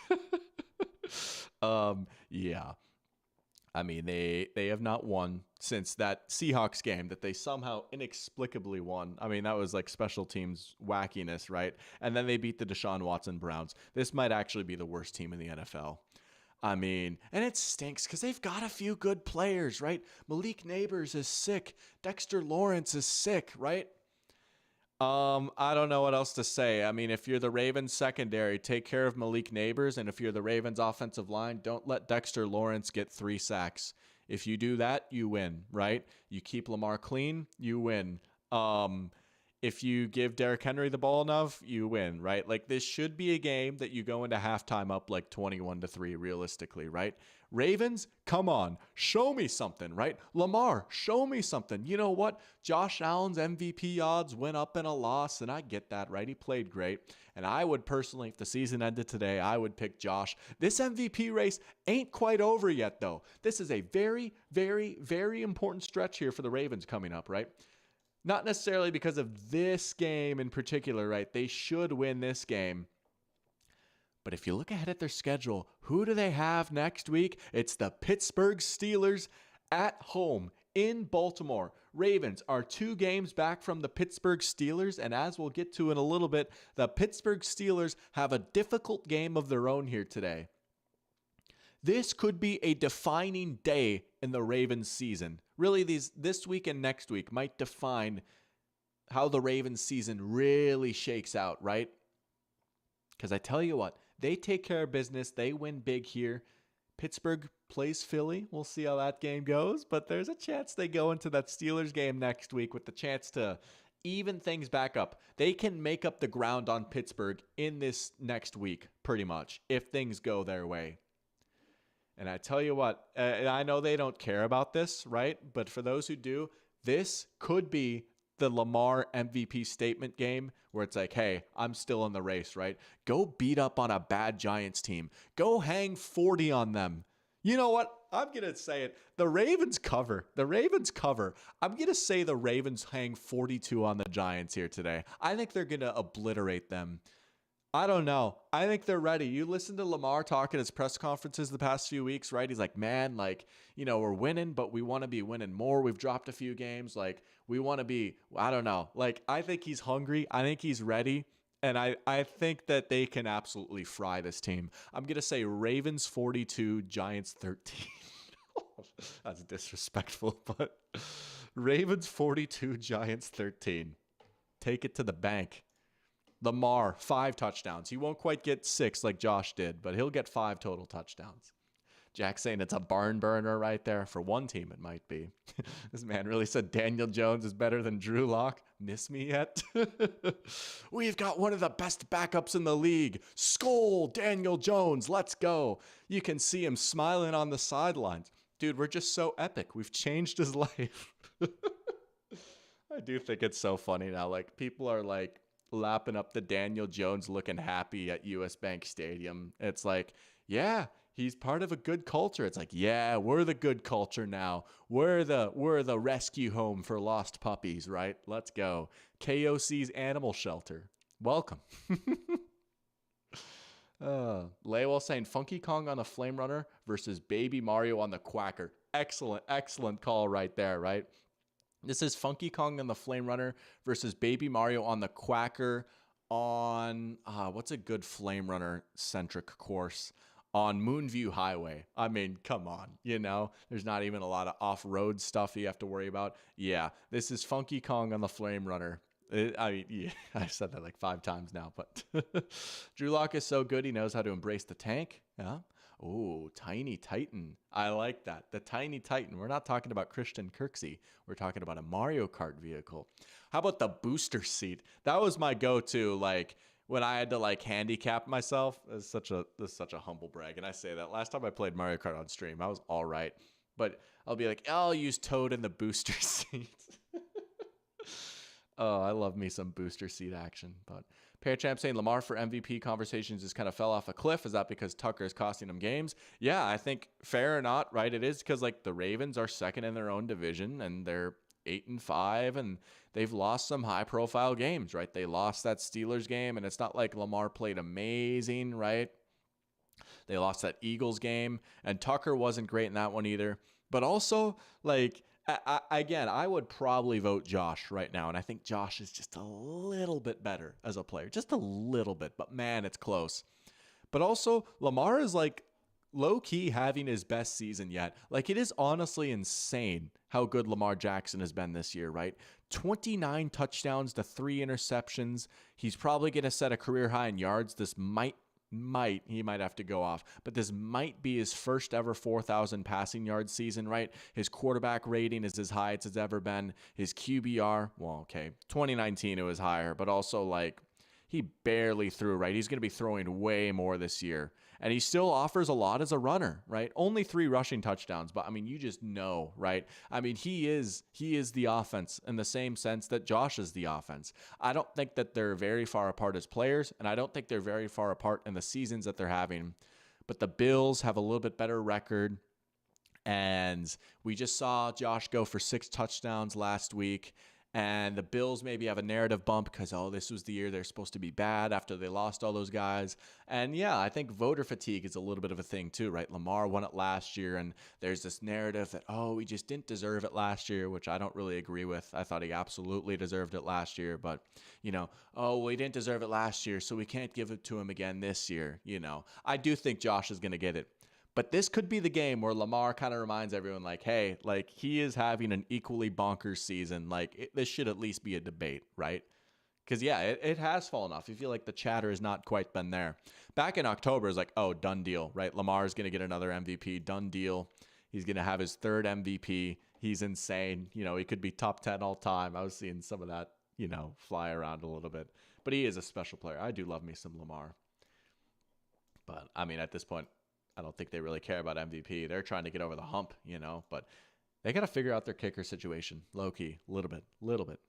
Yeah. I mean, they have not won since that Seahawks game that they somehow inexplicably won. I mean, that was like special teams wackiness, right? And then they beat the Deshaun Watson Browns. This might actually be the worst team in the NFL. I mean, and it stinks because they've got a few good players, right? Malik Neighbors is sick. Dexter Lawrence is sick, right? I don't know what else to say. I mean, if you're the Ravens secondary, take care of Malik Neighbors. And if you're the Ravens offensive line, don't let Dexter Lawrence get 3 sacks. If you do that, you win, right? You keep Lamar clean, you win. If you give Derrick Henry the ball enough, you win, right? Like this should be a game that you go into halftime up like 21-3 realistically, right? Ravens, come on, show me something, right? Lamar, show me something. You know what? Josh Allen's MVP odds went up in a loss, and I get that, right? He played great. And I would personally, if the season ended today, I would pick Josh. This MVP race ain't quite over yet, though. This is a very, very, very important stretch here for the Ravens coming up, right? Not necessarily because of this game in particular, right? They should win this game. But if you look ahead at their schedule, who do they have next week? It's the Pittsburgh Steelers at home in Baltimore. Ravens are 2 games back from the Pittsburgh Steelers, and as we'll get to in a little bit, the Pittsburgh Steelers have a difficult game of their own here today. This could be a defining day in the Ravens season. Really, this week and next week might define how the Ravens season really shakes out, right? Because I tell you what, they take care of business. They win big here. Pittsburgh plays Philly. We'll see how that game goes. But there's a chance they go into that Steelers game next week with the chance to even things back up. They can make up the ground on Pittsburgh in this next week, pretty much, if things go their way. And I tell you what, I know they don't care about this, right? But for those who do, this could be the Lamar MVP statement game where it's like, hey, I'm still in the race, right? Go beat up on a bad Giants team. Go hang 40 on them. You know what? I'm going to say it. The Ravens cover. I'm going to say the Ravens hang 42 on the Giants here today. I think they're going to obliterate them. I don't know. I think they're ready. You listen to Lamar talk at his press conferences the past few weeks, right? He's like, man, like, you know, we're winning, but we want to be winning more. We've dropped a few games. Like, we want to be, I don't know. Like, I think he's hungry. I think he's ready. And I think that they can absolutely fry this team. I'm going to say Ravens 42, Giants 13. That's disrespectful, but Ravens 42, Giants 13. Take it to the bank. Lamar, 5 touchdowns. He won't quite get 6 like Josh did, but he'll get 5 total touchdowns. Jack saying it's a barn burner right there. For one team, it might be. This man really said Daniel Jones is better than Drew Lock. Miss me yet? We've got one of the best backups in the league. Skol, Daniel Jones. Let's go. You can see him smiling on the sidelines. Dude, we're just so epic. We've changed his life. I do think it's so funny now. Like, people are like, lapping up the Daniel Jones looking happy at US Bank Stadium. It's like, yeah, he's part of a good culture. It's like, yeah, we're the good culture now. We're the rescue home for lost puppies, right? Let's go. KOC's animal shelter. Welcome. Laywell saying Funky Kong on the Flame Runner versus Baby Mario on the Quacker. Excellent call right there, right? This is Funky Kong on the Flame Runner versus Baby Mario on the Quacker on, what's a good Flame Runner-centric course? On Moonview Highway. I mean, come on, you know? There's not even a lot of off-road stuff you have to worry about. Yeah, this is Funky Kong on the Flame Runner. I've said that like 5 times now, but Drew Lock is so good, he knows how to embrace the tank. Yeah. Oh, Tiny Titan. I like that. The Tiny Titan. We're not talking about Christian Kirksey. We're talking about a Mario Kart vehicle. How about the booster seat? That was my go-to, like, when I had to like handicap myself. This is such a humble brag. And I say that last time I played Mario Kart on stream, I was all right. But I'll be like, I'll use Toad in the booster seat. Oh, I love me some booster seat action. But Parachamp saying Lamar for MVP conversations just kind of fell off a cliff. Is that because Tucker is costing him games? Yeah, I think fair or not, right? It is because like the Ravens are second in their own division and they're 8-5 and they've lost some high profile games, right? They lost that Steelers game and it's not like Lamar played amazing, right? They lost that Eagles game and Tucker wasn't great in that one either. But also like, again, I would probably vote Josh right now. And I think Josh is just a little bit better as a player, just a little bit, but man, it's close. But also Lamar is like low key having his best season yet. Like it is honestly insane how good Lamar Jackson has been this year, right? 29 touchdowns to 3 interceptions. He's probably going to set a career high in yards. This he might have to go off, but this might be his first ever 4,000 passing yard season, right? His quarterback rating is as high as it's ever been. His QBR, well, okay, 2019 it was higher, but also like he barely threw, right? He's going to be throwing way more this year. And he still offers a lot as a runner, right? Only 3 rushing touchdowns, but I mean, you just know, right? I mean, he is the offense in the same sense that Josh is the offense. I don't think that they're very far apart as players, and I don't think they're very far apart in the seasons that they're having. But the Bills have a little bit better record. And we just saw Josh go for 6 touchdowns last week. And the Bills maybe have a narrative bump because, oh, this was the year they're supposed to be bad after they lost all those guys. And yeah, I think voter fatigue is a little bit of a thing too, right? Lamar won it last year, and there's this narrative that, oh, he just didn't deserve it last year, which I don't really agree with. I thought he absolutely deserved it last year, but, oh, well, he didn't deserve it last year, so we can't give it to him again this year, I do think Josh is going to get it. But this could be the game where Lamar kind of reminds everyone, like, hey, like, he is having an equally bonkers season. Like, this should at least be a debate, right? Because, yeah, it has fallen off. You feel like the chatter has not quite been there. Back in October, it's like, oh, done deal, right? Lamar's going to get another MVP, done deal. He's going to have his 3rd MVP. He's insane. He could be top 10 all time. I was seeing some of that, fly around a little bit. But he is a special player. I do love me some Lamar. But, I mean, at this point, I don't think they really care about MVP. They're trying to get over the hump, but they got to figure out their kicker situation. Low key, a little bit.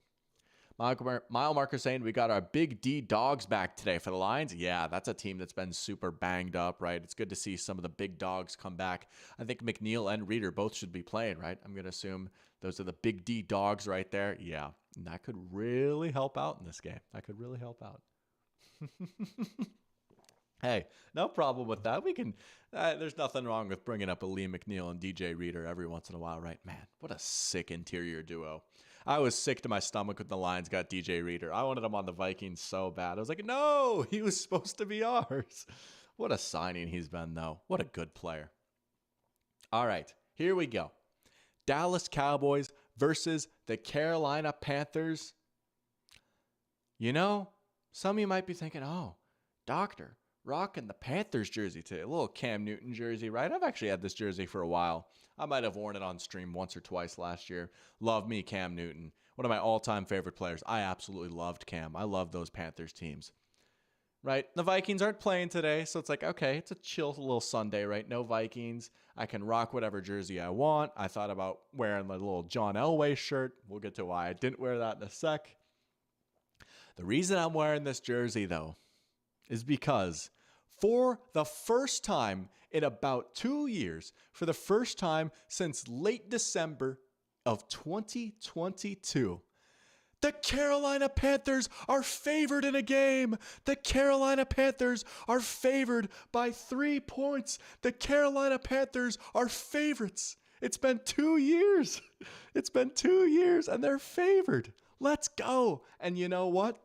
Mile Marker saying we got our Big D dogs back today for the Lions. Yeah, that's a team that's been super banged up, right? It's good to see some of the big dogs come back. I think McNeil and Reeder both should be playing, right? I'm going to assume those are the Big D dogs right there. Yeah, and that could really help out in this game. That could really help out. Hey, no problem with that. We can. There's nothing wrong with bringing up a Lee McNeil and DJ Reeder every once in a while, right? Man, what a sick interior duo. I was sick to my stomach when the Lions got DJ Reeder. I wanted him on the Vikings so bad. I was like, no, he was supposed to be ours. What a signing he's been, though. What a good player. All right, here we go. Dallas Cowboys versus the Carolina Panthers. Some of you might be thinking, oh, doctor, rocking the Panthers jersey today. A little Cam Newton jersey, right? I've actually had this jersey for a while. I might have worn it on stream once or twice last year. Love me Cam Newton. One of my all-time favorite players. I absolutely loved Cam. I love those Panthers teams. Right? The Vikings aren't playing today, so it's like, okay, it's a chill little Sunday, right? No Vikings. I can rock whatever jersey I want. I thought about wearing my little John Elway shirt. We'll get to why I didn't wear that in a sec. The reason I'm wearing this jersey, though, is because for the first time in about 2 years, for the first time since late December of 2022, the Carolina Panthers are favored in a game. The Carolina Panthers are favored by 3 points. The Carolina Panthers are favorites. It's been 2 years. It's been 2 years and they're favored. Let's go. And you know what?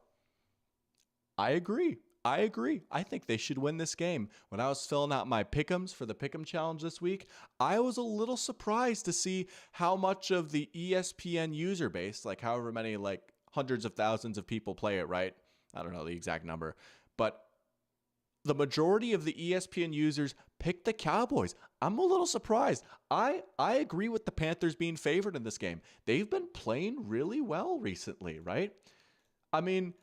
I agree. I think they should win this game. When I was filling out my pick'ems for the pick'em challenge this week, I was a little surprised to see how much of the ESPN user base, like however many, like hundreds of thousands of people play it, right? I don't know the exact number, but the majority of the ESPN users picked the Cowboys. I'm a little surprised. I agree with the Panthers being favored in this game. They've been playing really well recently, right? I mean,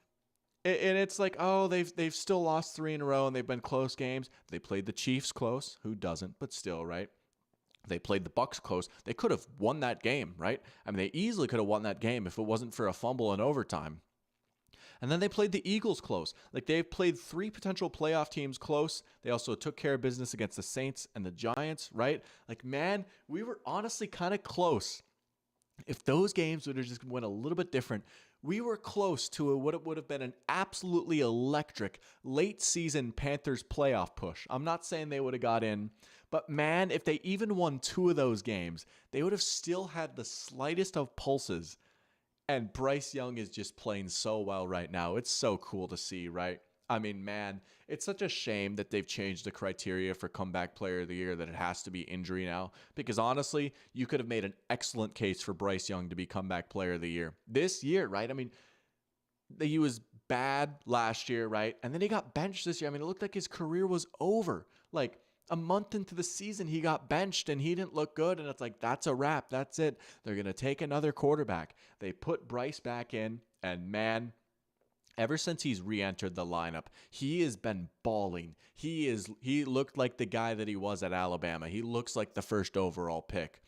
and it's like, oh, they've still lost 3 in a row and they've been close games. They played the Chiefs close. Who doesn't? But still, right? They played the Bucks close. They could have won that game, right? I mean, they easily could have won that game if it wasn't for a fumble in overtime. And then they played the Eagles close. Like, they've played 3 potential playoff teams close. They also took care of business against the Saints and the Giants, right? Like, man, we were honestly kind of close. If those games would have just went a little bit different, we were close to what it would have been an absolutely electric late season Panthers playoff push. I'm not saying they would have got in, but man, if they even won 2 of those games, they would have still had the slightest of pulses. And Bryce Young is just playing so well right now. It's so cool to see, right? I mean, man, it's such a shame that they've changed the criteria for comeback player of the year, that it has to be injury now. Because honestly, you could have made an excellent case for Bryce Young to be comeback player of the year this year, right? I mean, he was bad last year, right? And then he got benched this year. I mean, it looked like his career was over. Like, a month into the season, he got benched and he didn't look good. And it's like, that's a wrap. That's it. They're going to take another quarterback. They put Bryce back in, and man, ever since he's re-entered the lineup, he has been balling. He looked like the guy that he was at Alabama. He looks like the first overall pick.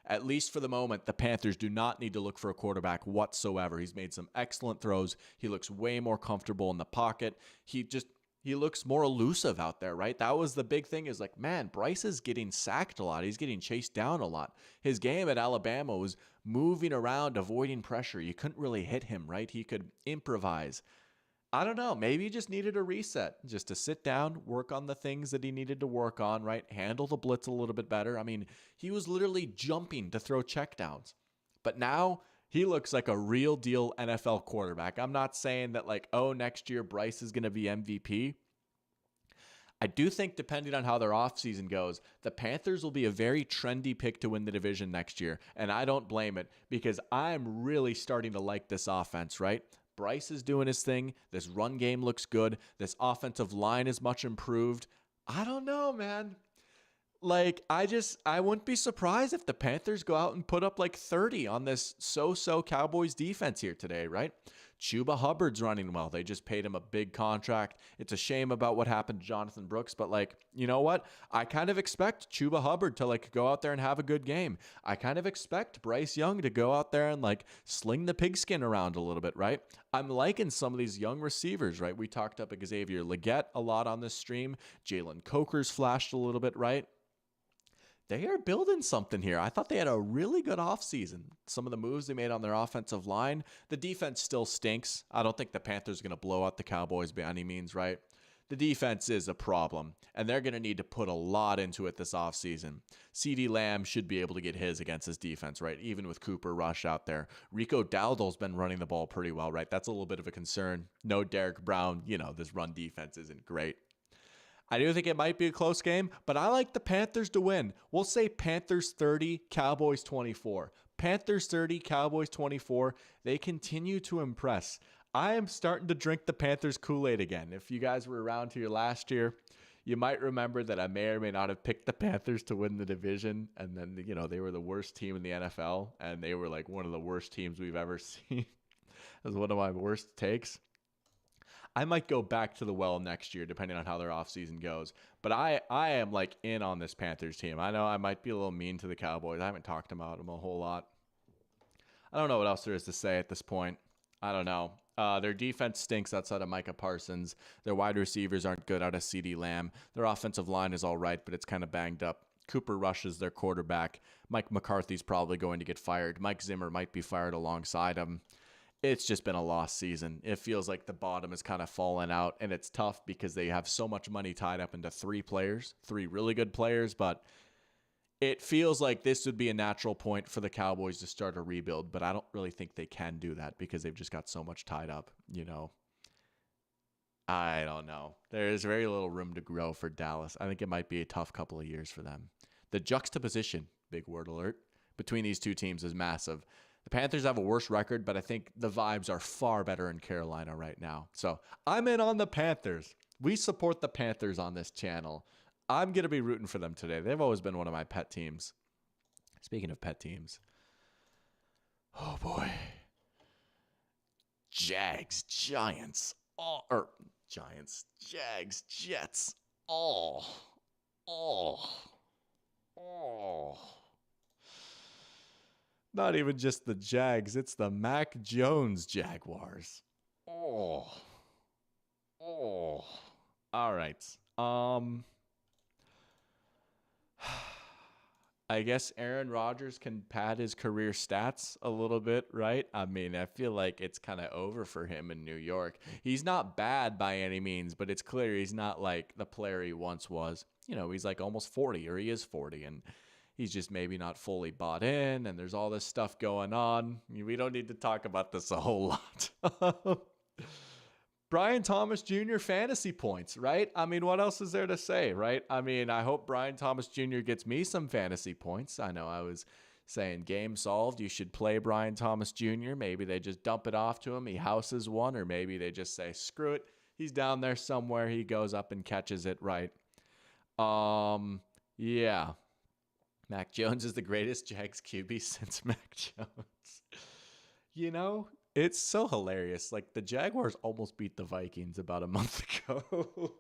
At least for the moment, the Panthers do not need to look for a quarterback whatsoever. He's made some excellent throws. He looks way more comfortable in the pocket. He looks more elusive out there, right? That was the big thing, is like, man, Bryce is getting sacked a lot. He's getting chased down a lot. His game at Alabama was moving around, avoiding pressure. You couldn't really hit him, right? He could improvise. I don't know. Maybe he just needed a reset, just to sit down, work on the things that he needed to work on, right? Handle the blitz a little bit better. I mean, he was literally jumping to throw checkdowns. But now he looks like a real deal NFL quarterback. I'm not saying that, like, oh, next year Bryce is going to be MVP. I do think, depending on how their offseason goes, the Panthers will be a very trendy pick to win the division next year. And I don't blame it, because I'm really starting to like this offense, right? Bryce is doing his thing. This run game looks good. This offensive line is much improved. I don't know, man. Like, I wouldn't be surprised if the Panthers go out and put up like 30 on this so-so Cowboys defense here today, right? Chuba Hubbard's running well. They just paid him a big contract. It's a shame about what happened to Jonathan Brooks, but, like, you know what? I kind of expect Chuba Hubbard to, like, go out there and have a good game. I kind of expect Bryce Young to go out there and, like, sling the pigskin around a little bit, right? I'm liking some of these young receivers, right? We talked up Xavier Legette a lot on this stream. Jalen Coker's flashed a little bit, right? They are building something here. I thought they had a really good offseason. Some of the moves they made on their offensive line. The defense still stinks. I don't think the Panthers are going to blow out the Cowboys by any means, right? The defense is a problem, and they're going to need to put a lot into it this offseason. CeeDee Lamb should be able to get his against his defense, right? Even with Cooper Rush out there. Rico Dowdle's been running the ball pretty well, right? That's a little bit of a concern. No Derek Brown. You know, this run defense isn't great. I do think it might be a close game, but I like the Panthers to win. We'll say Panthers 30, Cowboys 24. Panthers 30, Cowboys 24. They continue to impress. I am starting to drink the Panthers Kool-Aid again. If you guys were around here last year, you might remember that I may or may not have picked the Panthers to win the division. And then, you know, they were the worst team in the NFL, and they were like one of the worst teams we've ever seen. That was one of my worst takes. I might go back to the well next year, depending on how their offseason goes. But I am, like, in on this Panthers team. I know I might be a little mean to the Cowboys. I haven't talked about them a whole lot. I don't know what else there is to say at this point. I don't know. Their defense stinks outside of Micah Parsons. Their wide receivers aren't good out of CeeDee Lamb. Their offensive line is all right, but it's kind of banged up. Cooper Rush is their quarterback. Mike McCarthy's probably going to get fired. Mike Zimmer might be fired alongside him. It's just been a lost season. It feels like the bottom has kind of fallen out, and it's tough because they have so much money tied up into 3 players, 3 really good players, but it feels like this would be a natural point for the Cowboys to start a rebuild, but I don't really think they can do that because they've just got so much tied up, you know. I don't know. There's very little room to grow for Dallas. I think it might be a tough couple of years for them. The juxtaposition, big word alert, between these two teams is massive. The Panthers have a worse record, but I think the vibes are far better in Carolina right now. So I'm in on the Panthers. We support the Panthers on this channel. I'm going to be rooting for them today. They've always been one of my pet teams. Speaking of pet teams. Oh, boy. Jags, Giants, Giants, Jags, Jets, oh. Not even just the Jags, it's the Mac Jones Jaguars. Oh. All right. I guess Aaron Rodgers can pad his career stats a little bit, right? I mean, I feel like it's kind of over for him in New York. He's not bad by any means, but it's clear he's not like the player he once was. You know, he's like almost 40, or he is 40, and he's just maybe not fully bought in, and there's all this stuff going on. We don't need to talk about this a whole lot. Brian Thomas Jr. fantasy points, right? I mean, what else is there to say, right? I mean, I hope Brian Thomas Jr. gets me some fantasy points. I know I was saying game solved. You should play Brian Thomas Jr. Maybe they just dump it off to him. He houses one, or maybe they just say, screw it. He's down there somewhere. He goes up and catches it, right? Yeah. Mac Jones is the greatest Jags QB since Mac Jones. You know, it's so hilarious. Like, the Jaguars almost beat the Vikings about a month ago.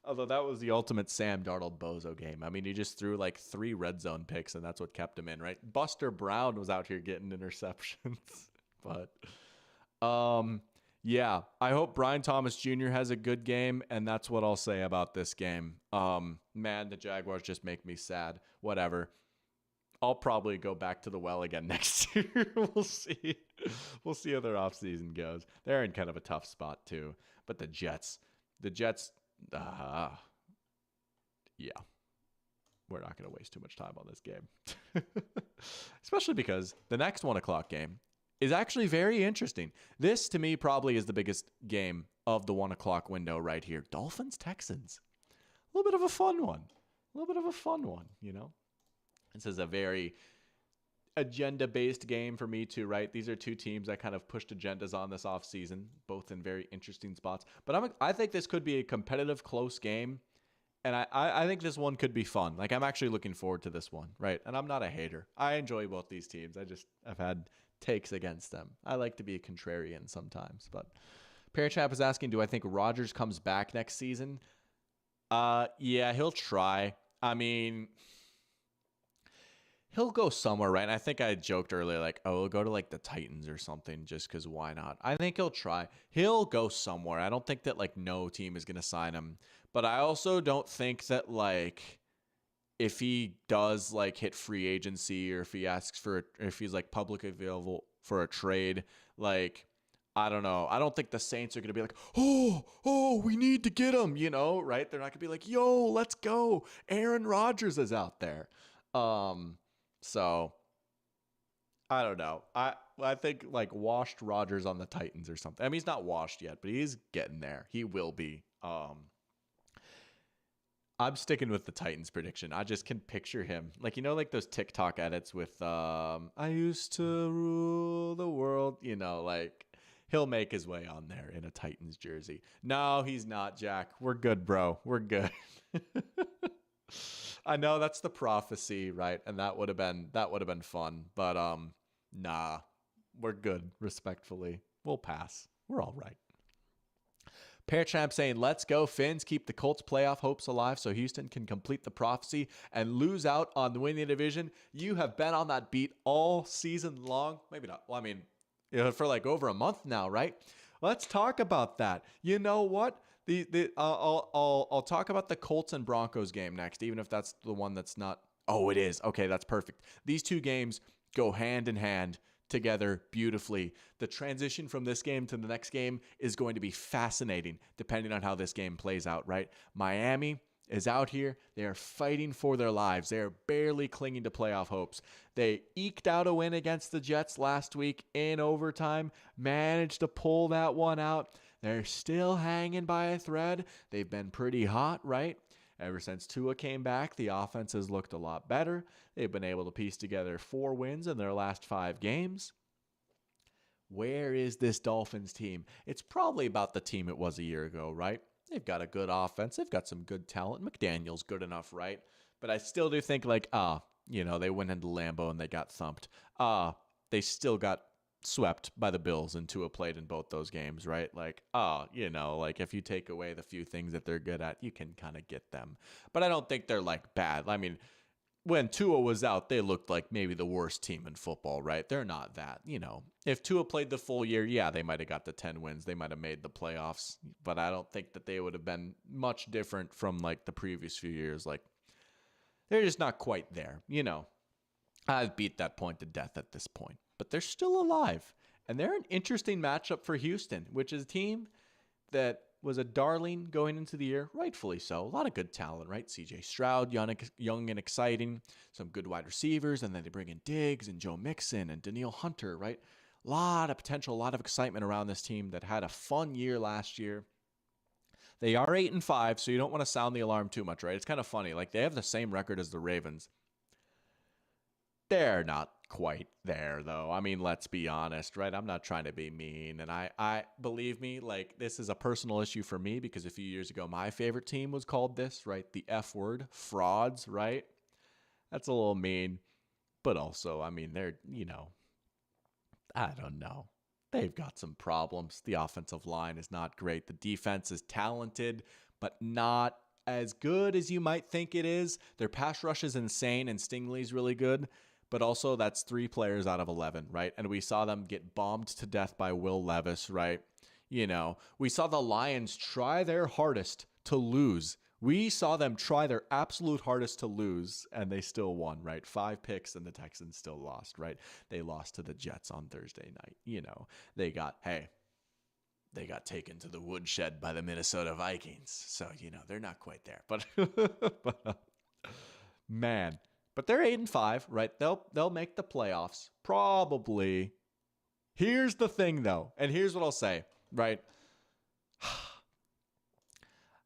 Although that was the ultimate Sam Darnold bozo game. I mean, he just threw like 3 red zone picks, and that's what kept him in, right? Buster Brown was out here getting interceptions. But, yeah, I hope Brian Thomas Jr. has a good game, and that's what I'll say about this game. Man, the Jaguars just make me sad. Whatever. I'll probably go back to the well again next year. We'll see. We'll see how their offseason goes. They're in kind of a tough spot too. But the Jets, yeah. We're not going to waste too much time on this game. Especially because the next 1 o'clock game is actually very interesting. This, to me, probably is the biggest game of the 1 o'clock window right here. Dolphins-Texans. A little bit of a fun one. You know? This is a very agenda-based game for me too, right? These are two teams that kind of pushed agendas on this offseason, both in very interesting spots. But I think this could be a competitive, close game, and I think this one could be fun. Like, I'm actually looking forward to this one, right? And I'm not a hater. I enjoy both these teams. I've had takes against them. I like to be a contrarian sometimes. But Parachap is asking, do I think Rodgers comes back next season? Yeah, he'll try. I mean, he'll go somewhere, right? And I think I joked earlier, like, oh, he'll go to like the Titans or something just because why not? I think he'll try. He'll go somewhere. I don't think that like no team is going to sign him. But I also don't think that like if he does like hit free agency, or if he asks for if he's like publicly available for a trade, like, I don't know. I don't think the Saints are going to be like, oh, we need to get him, you know, right? They're not going to be like, yo, let's go. Aaron Rodgers is out there. So I don't know. I think like washed Rodgers on the Titans or something. I mean, he's not washed yet, but he's getting there. He will be. I'm sticking with the Titans prediction. I just can picture him. Like, you know, like those TikTok edits with I used to rule the world, you know, like he'll make his way on there in a Titans jersey. No, he's not, Jack. We're good, bro. We're good. I know that's the prophecy, right? And that would have been fun. But nah. We're good, respectfully. We'll pass. We're all right. Parachamp saying, let's go, Finns. Keep the Colts playoff hopes alive so Houston can complete the prophecy and lose out on the winning division. You have been on that beat all season long. Maybe not. Well, I mean, for like over a month now, right? Let's talk about that. You know what? I'll talk about the Colts and Broncos game next, even if that's the one that's not. Oh, it is. Okay, that's perfect. These two games go hand in hand together beautifully. The transition from this game to the next game is going to be fascinating, depending on how this game plays out, right? Miami is out here. They are fighting for their lives. They are barely clinging to playoff hopes. They eked out a win against the Jets last week in overtime, managed to pull that one out. They're still hanging by a thread. They've been pretty hot, right? Ever since Tua came back, the offense has looked a lot better. They've been able to piece together 4 wins in their last 5 games. Where is this Dolphins team? It's probably about the team it was a year ago, right? They've got a good offense. They've got some good talent. McDaniel's good enough, right? But I still do think like, they went into Lambeau and they got thumped. They still got swept by the Bills and Tua played in both those games, right? Like, like if you take away the few things that they're good at, you can kind of get them. But I don't think they're like bad. I mean, when Tua was out, they looked like maybe the worst team in football, right? They're not that, If Tua played the full year, yeah, they might have got the 10 wins. They might have made the playoffs, but I don't think that they would have been much different from like the previous few years. Like, they're just not quite there, I've beat that point to death at this point, but they're still alive. And they're an interesting matchup for Houston, which is a team that was a darling going into the year, rightfully so. A lot of good talent, right? CJ Stroud, young and exciting, some good wide receivers, and then they bring in Diggs and Joe Mixon and Danielle Hunter, right? A lot of potential, a lot of excitement around this team that had a fun year last year. They are 8-5, so you don't want to sound the alarm too much, right? It's kind of funny. Like, they have the same record as the Ravens. They're not quite there, though. I mean, let's be honest, right? I'm not trying to be mean. And I believe me, like, this is a personal issue for me because a few years ago, my favorite team was called this, right? The F word, frauds, right? That's a little mean. But also, I mean, they're, I don't know. They've got some problems. The offensive line is not great. The defense is talented, but not as good as you might think it is. Their pass rush is insane, and Stingley's really good. But also, that's 3 players out of 11, right? And we saw them get bombed to death by Will Levis, right? We saw the Lions try their hardest to lose. We saw them try their absolute hardest to lose, and they still won, right? 5 picks, and the Texans still lost, right? They lost to the Jets on Thursday night. They got taken to the woodshed by the Minnesota Vikings. So, they're not quite there. But, man. But they're 8-5, right? They'll make the playoffs, probably. Here's the thing, though, and here's what I'll say, right?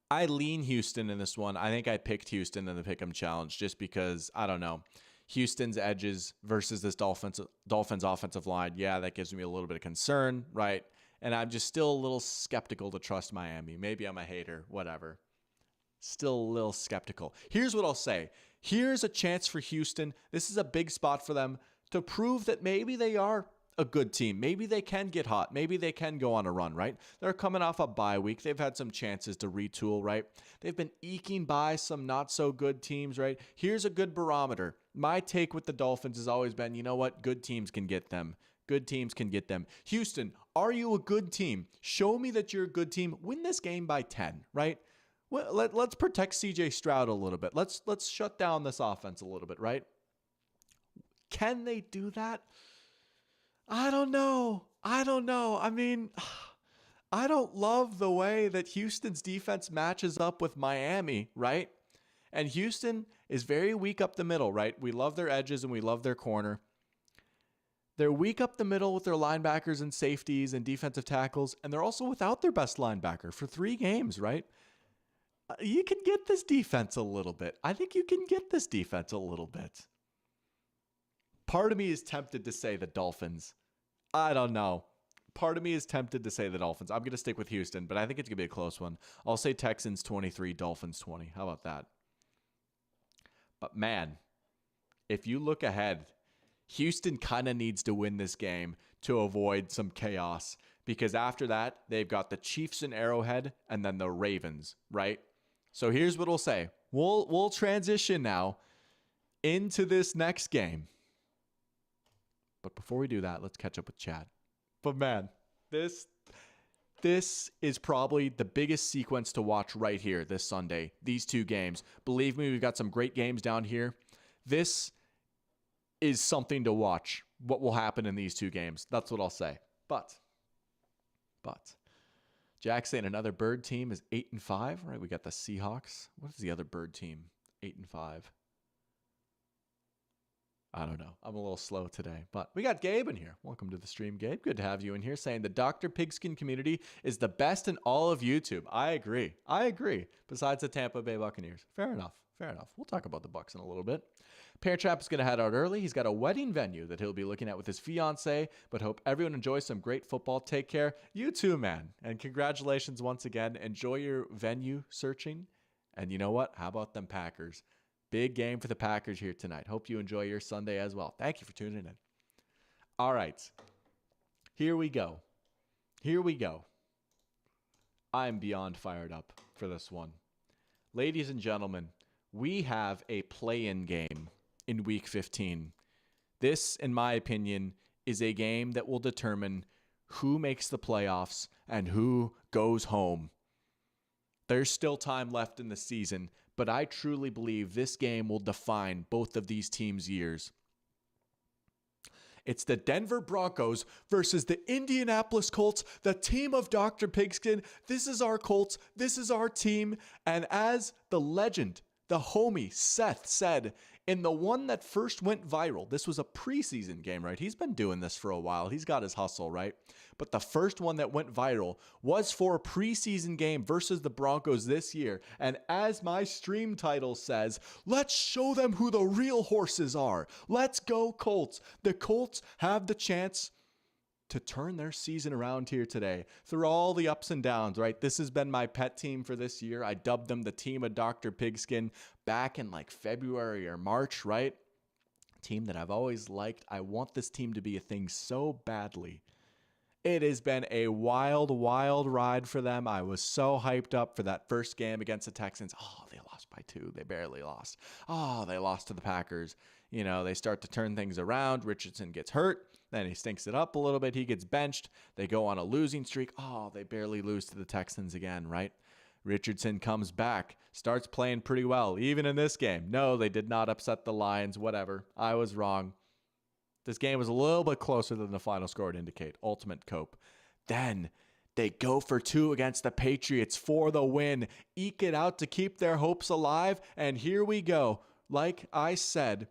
I lean Houston in this one. I think I picked Houston in the Pick'em Challenge just because, I don't know, Houston's edges versus this Dolphins offensive line, yeah, that gives me a little bit of concern, right? And I'm just still a little skeptical to trust Miami. Maybe I'm a hater, whatever. Still a little skeptical. Here's what I'll say. Here's a chance for Houston. This is a big spot for them to prove that maybe they are a good team. Maybe they can get hot. Maybe they can go on a run, right? They're coming off a bye week. They've had some chances to retool, right? They've been eking by some not so good teams, right? Here's a good barometer. My take with the Dolphins has always been, you know what? Good teams can get them. Good teams can get them. Houston, are you a good team? Show me that you're a good team. Win this game by 10, right? Well, let's protect CJ Stroud a little bit. Let's shut down this offense a little bit, right? Can they do that? I don't know. I mean, I don't love the way that Houston's defense matches up with Miami, right? And Houston is very weak up the middle, right? We love their edges and we love their corner. They're weak up the middle with their linebackers and safeties and defensive tackles, and they're also without their best linebacker for 3 games, right? You can get this defense a little bit. I think you can get this defense a little bit. Part of me is tempted to say the Dolphins. I don't know. Part of me is tempted to say the Dolphins. I'm going to stick with Houston, but I think it's going to be a close one. I'll say Texans 23, Dolphins 20. How about that? But man, if you look ahead, Houston kind of needs to win this game to avoid some chaos, because after that, they've got the Chiefs in Arrowhead and then the Ravens, right? So here's what we'll say. We'll transition now into this next game. But before we do that, let's catch up with Chad. But man, this is probably the biggest sequence to watch right here this Sunday. These 2 games. Believe me, we've got some great games down here. This is something to watch. What will happen in these 2 games? That's what I'll say. But Jack saying another bird team is 8-5, right? We got the Seahawks. What is the other bird team? 8-5. I don't know. I'm a little slow today, but we got Gabe in here. Welcome to the stream, Gabe. Good to have you in here, saying the Dr. Pigskin community is the best in all of YouTube. I agree. Besides the Tampa Bay Buccaneers. Fair enough. We'll talk about the Bucs in a little bit. Parent Trap is going to head out early. He's got a wedding venue that he'll be looking at with his fiance, but hope everyone enjoys some great football. Take care. You too, man. And congratulations once again. Enjoy your venue searching. And you know what? How about them Packers? Big game for the Packers here tonight. Hope you enjoy your Sunday as well. Thank you for tuning in. All right. Here we go. I am beyond fired up for this one. Ladies and gentlemen, we have a play-in game in Week 15. This, in my opinion, is a game that will determine who makes the playoffs and who goes home. There's still time left in the season, but I truly believe this game will define both of these teams' years. It's the Denver Broncos versus the Indianapolis Colts, the team of Dr. Pigskin. This is our Colts. This is our team. And as the legend, the homie Seth said in the one that first went viral, this was a preseason game, right? He's been doing this for a while. He's got his hustle, right? But the first one that went viral was for a preseason game versus the Broncos this year. And as my stream title says, let's show them who the real horses are. Let's go Colts. The Colts have the chance to turn their season around here today through all the ups and downs, right? This has been my pet team for this year. I dubbed them the team of Dr. Pigskin back in like February or March, right? Team that I've always liked. I want this team to be a thing so badly. It has been a wild, wild ride for them. I was so hyped up for that first game against the Texans. Oh, they lost by 2. They barely lost. Oh, they lost to the Packers. You know, they start to turn things around. Richardson gets hurt. Then he stinks it up a little bit. He gets benched. They go on a losing streak. Oh, they barely lose to the Texans again, right? Richardson comes back, starts playing pretty well, even in this game. No, they did not upset the Lions, whatever. I was wrong. This game was a little bit closer than the final score would indicate. Ultimate cope. Then they go for 2 against the Patriots for the win. Eke it out to keep their hopes alive. And here we go. Like I said,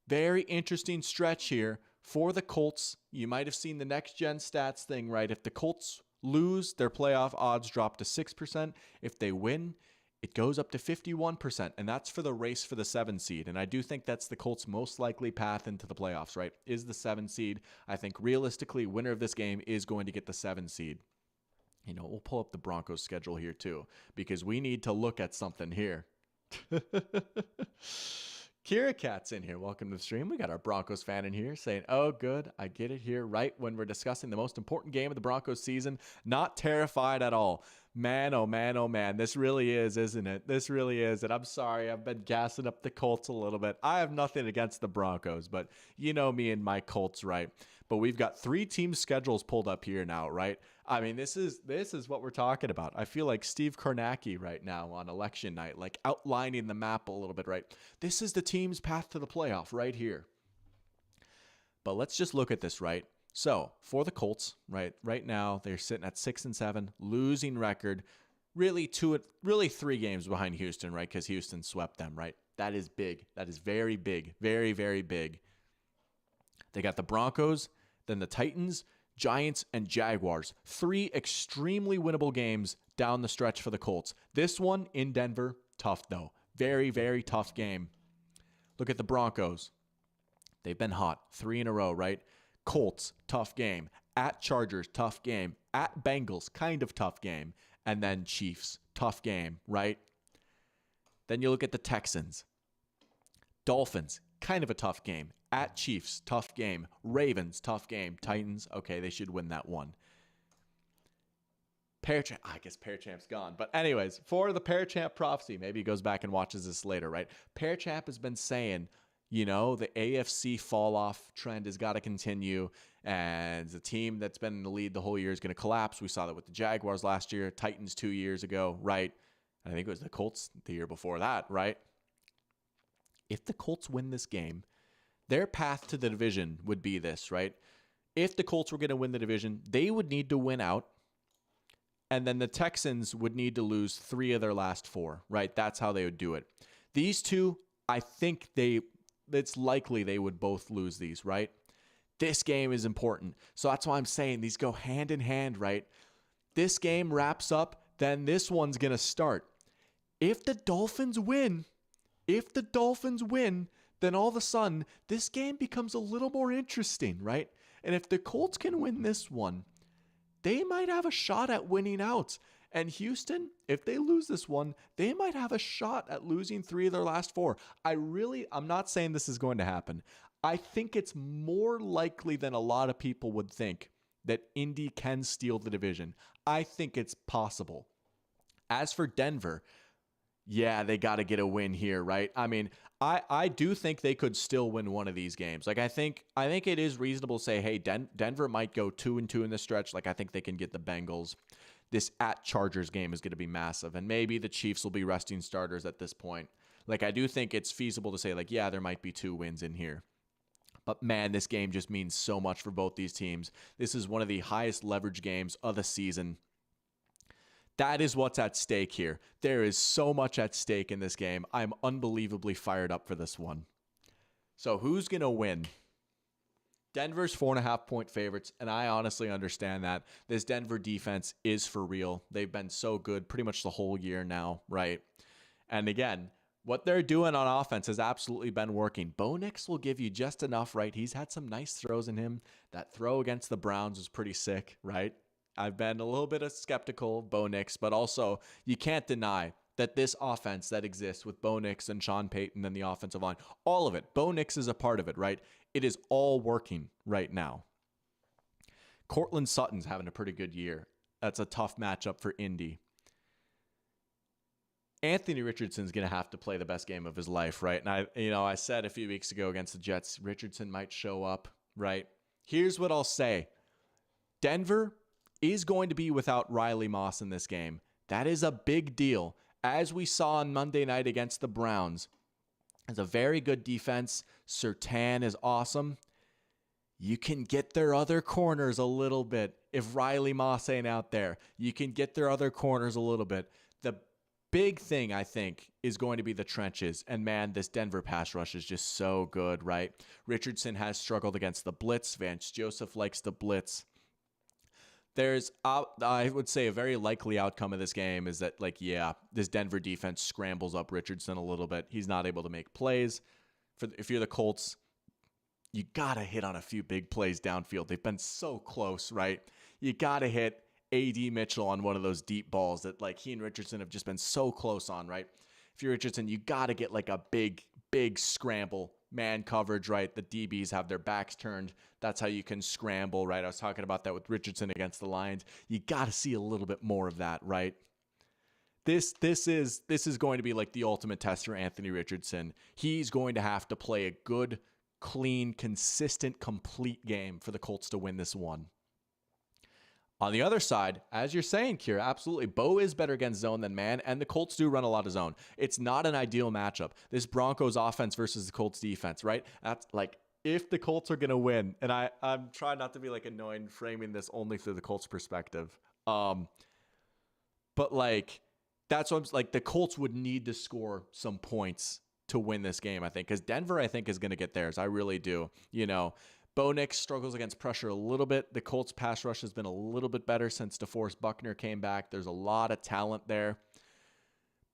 very interesting stretch here for the Colts. You might have seen the next gen stats thing, right? If the Colts lose, their playoff odds drop to 6%. If they win, it goes up to 51%, and that's for the race for the 7 seed. And I do think that's the Colts' most likely path into the playoffs, right? Is the 7 seed. I think realistically, winner of this game is going to get the 7 seed. You know, we'll pull up the Broncos schedule here too, because we need to look at something here. Kira Cat's in here. Welcome to the stream. We got our Broncos fan in here saying, oh, good. I get it here right when we're discussing the most important game of the Broncos season. Not terrified at all. Man, oh man, oh man. This really is, isn't it? This really is. And I'm sorry, I've been gassing up the Colts a little bit. I have nothing against the Broncos, but you know me and my Colts, right? But we've got 3 team schedules pulled up here now, right? I mean, this is what we're talking about. I feel like Steve Kornacki right now on election night, like outlining the map a little bit, right? This is the team's path to the playoff right here. But let's just look at this, right? So for the Colts, right now they're sitting at 6-7, losing record, really 3 games behind Houston, right? Because Houston swept them, right? That is big. That is very big, very, very big. They got the Broncos, then the Titans, Giants, and Jaguars. 3 extremely winnable games down the stretch for the Colts. This one in Denver, tough though. Very, very tough game. Look at the Broncos. They've been hot 3 in a row, right? Colts, tough game. At Chargers, tough game. At Bengals, kind of tough game. And then Chiefs, tough game, right? Then you look at the Texans. Dolphins, kind of a tough game. At Chiefs, tough game. Ravens, tough game. Titans, okay, they should win that one. I guess Parachamp's gone. But anyways, for the Parachamp prophecy, maybe he goes back and watches this later, right? Parachamp has been saying, you know, the AFC fall-off trend has got to continue, and the team that's been in the lead the whole year is going to collapse. We saw that with the Jaguars last year, Titans 2 years ago, right? I think it was the Colts the year before that, right? If the Colts win this game, their path to the division would be this, right? If the Colts were going to win the division, they would need to win out, and then the Texans would need to lose 3 of their last 4, right? That's how they would do it. These two, I think it's likely they would both lose these, right? This game is important. So that's why I'm saying these go hand in hand, right? This game wraps up, then this one's going to start. If the Dolphins win, If the Dolphins win, then all of a sudden, this game becomes a little more interesting, right? And if the Colts can win this one, they might have a shot at winning out. And Houston, if they lose this one, they might have a shot at losing 3 of their last 4. I'm not saying this is going to happen. I think it's more likely than a lot of people would think that Indy can steal the division. I think it's possible. As for Denver, yeah, they got to get a win here, right? I mean, I do think they could still win one of these games. Like, I think it is reasonable to say, hey, Denver might go 2-2 in this stretch. Like, I think they can get the Bengals. This at Chargers game is going to be massive, and maybe the Chiefs will be resting starters at this point. Like, I do think it's feasible to say, like, yeah, there might be 2 wins in here. But man, this game just means so much for both these teams. This is one of the highest leverage games of the season. That is what's at stake here. There is so much at stake in this game. I'm unbelievably fired up for this one. So who's going to win? Denver's 4.5-point favorites, and I honestly understand that. This Denver defense is for real. They've been so good pretty much the whole year now, right? And again, what they're doing on offense has absolutely been working. Bo Nix will give you just enough, right? He's had some nice throws in him. That throw against the Browns was pretty sick, right? I've been a little bit skeptical of Bo Nix, but also you can't deny that this offense that exists with Bo Nix and Sean Payton and the offensive line, all of it, Bo Nix is a part of it, right? It is all working right now. Cortland Sutton's having a pretty good year. That's a tough matchup for Indy. Anthony Richardson's going to have to play the best game of his life, right? And I said a few weeks ago against the Jets, Richardson might show up, right? Here's what I'll say. Denver is going to be without Riley Moss in this game. That is a big deal. As we saw on Monday night against the Browns, it's a very good defense. Surtain is awesome. You can get their other corners a little bit. If Riley Moss ain't out there, you can get their other corners a little bit. The big thing, I think, is going to be the trenches. And man, this Denver pass rush is just so good, right? Richardson has struggled against the blitz. Vance Joseph likes the blitz. There's, I would say, a very likely outcome of this game is that, this Denver defense scrambles up Richardson a little bit. He's not able to make plays. If you're the Colts, you got to hit on a few big plays downfield. They've been so close, right? You got to hit A.D. Mitchell on one of those deep balls that, he and Richardson have just been so close on, right? If you're Richardson, you got to get, a big scramble. Man coverage, right? The DBs have their backs turned. That's how you can scramble, right? I was talking about that with Richardson against the Lions. You got to see a little bit more of that, right? This is going to be the ultimate test for Anthony Richardson. He's going to have to play a good, clean, consistent, complete game for the Colts to win this one. On the other side, as you're saying, Kira, absolutely, Bo is better against zone than man, and the Colts do run a lot of zone. It's not an ideal matchup. This Broncos offense versus the Colts defense, right? That's if the Colts are going to win, and I'm trying not to be annoying framing this only through the Colts perspective. But that's what I'm the Colts would need to score some points to win this game, I think, because Denver, I think, is going to get theirs. I really do. Bo Nix struggles against pressure a little bit. The Colts pass rush has been a little bit better since DeForest Buckner came back. There's a lot of talent there.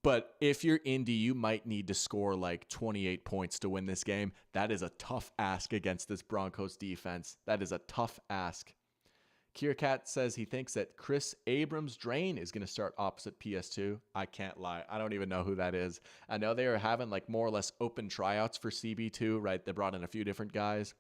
But if you're Indy, you might need to score 28 points to win this game. That is a tough ask against this Broncos defense. That is a tough ask. Kiercat says he thinks that Chris Abrams-Drain is going to start opposite PS2. I can't lie. I don't even know who that is. I know they are having more or less open tryouts for CB2, right? They brought in a few different guys.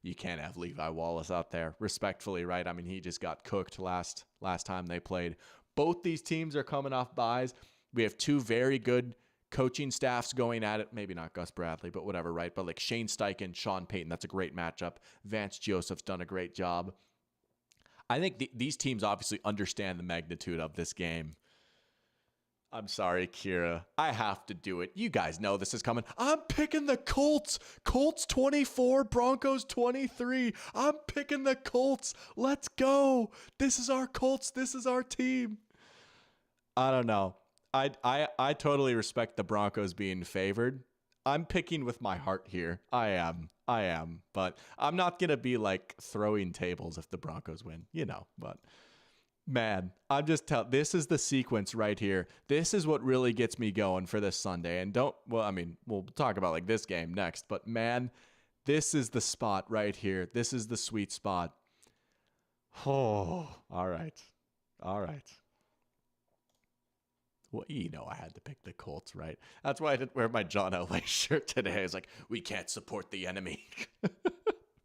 You can't have Levi Wallace out there, respectfully, right? I mean, he just got cooked last time they played. Both these teams are coming off buys. We have 2 very good coaching staffs going at it. Maybe not Gus Bradley, but whatever, right? But Shane Steichen, Sean Payton, that's a great matchup. Vance Joseph's done a great job. I think these teams obviously understand the magnitude of this game. I'm sorry, Kira. I have to do it. You guys know this is coming. I'm picking the Colts. Colts 24, Broncos 23. I'm picking the Colts. Let's go. This is our Colts. This is our team. I don't know. I totally respect the Broncos being favored. I'm picking with my heart here. I am. But I'm not going to be throwing tables if the Broncos win, but Man, I'm just this is the sequence right here. This is what really gets me going for this Sunday. And we'll talk about like this game next, but man, this is the spot right here. This is the sweet spot. Oh, all right. All right. Well, I had to pick the Colts, right? That's why I didn't wear my John Elway shirt today. I was like, we can't support the enemy.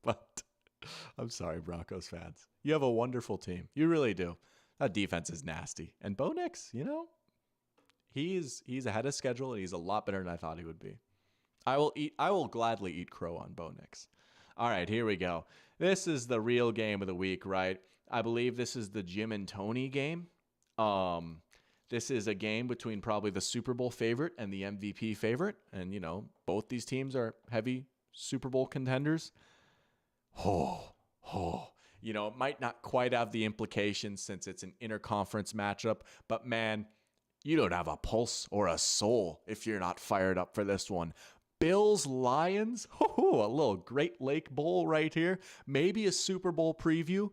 But I'm sorry, Broncos fans. You have a wonderful team. You really do. That defense is nasty. And Bo Nix, he's ahead of schedule and he's a lot better than I thought he would be. I will gladly eat crow on Bo Nix. All right, here we go. This is the real game of the week, right? I believe this is the Jim and Tony game. This is a game between probably the Super Bowl favorite and the MVP favorite. And, both these teams are heavy Super Bowl contenders. It might not quite have the implications since it's an interconference matchup. But, man, you don't have a pulse or a soul if you're not fired up for this one. Bills-Lions. A little Great Lake Bowl right here. Maybe a Super Bowl preview.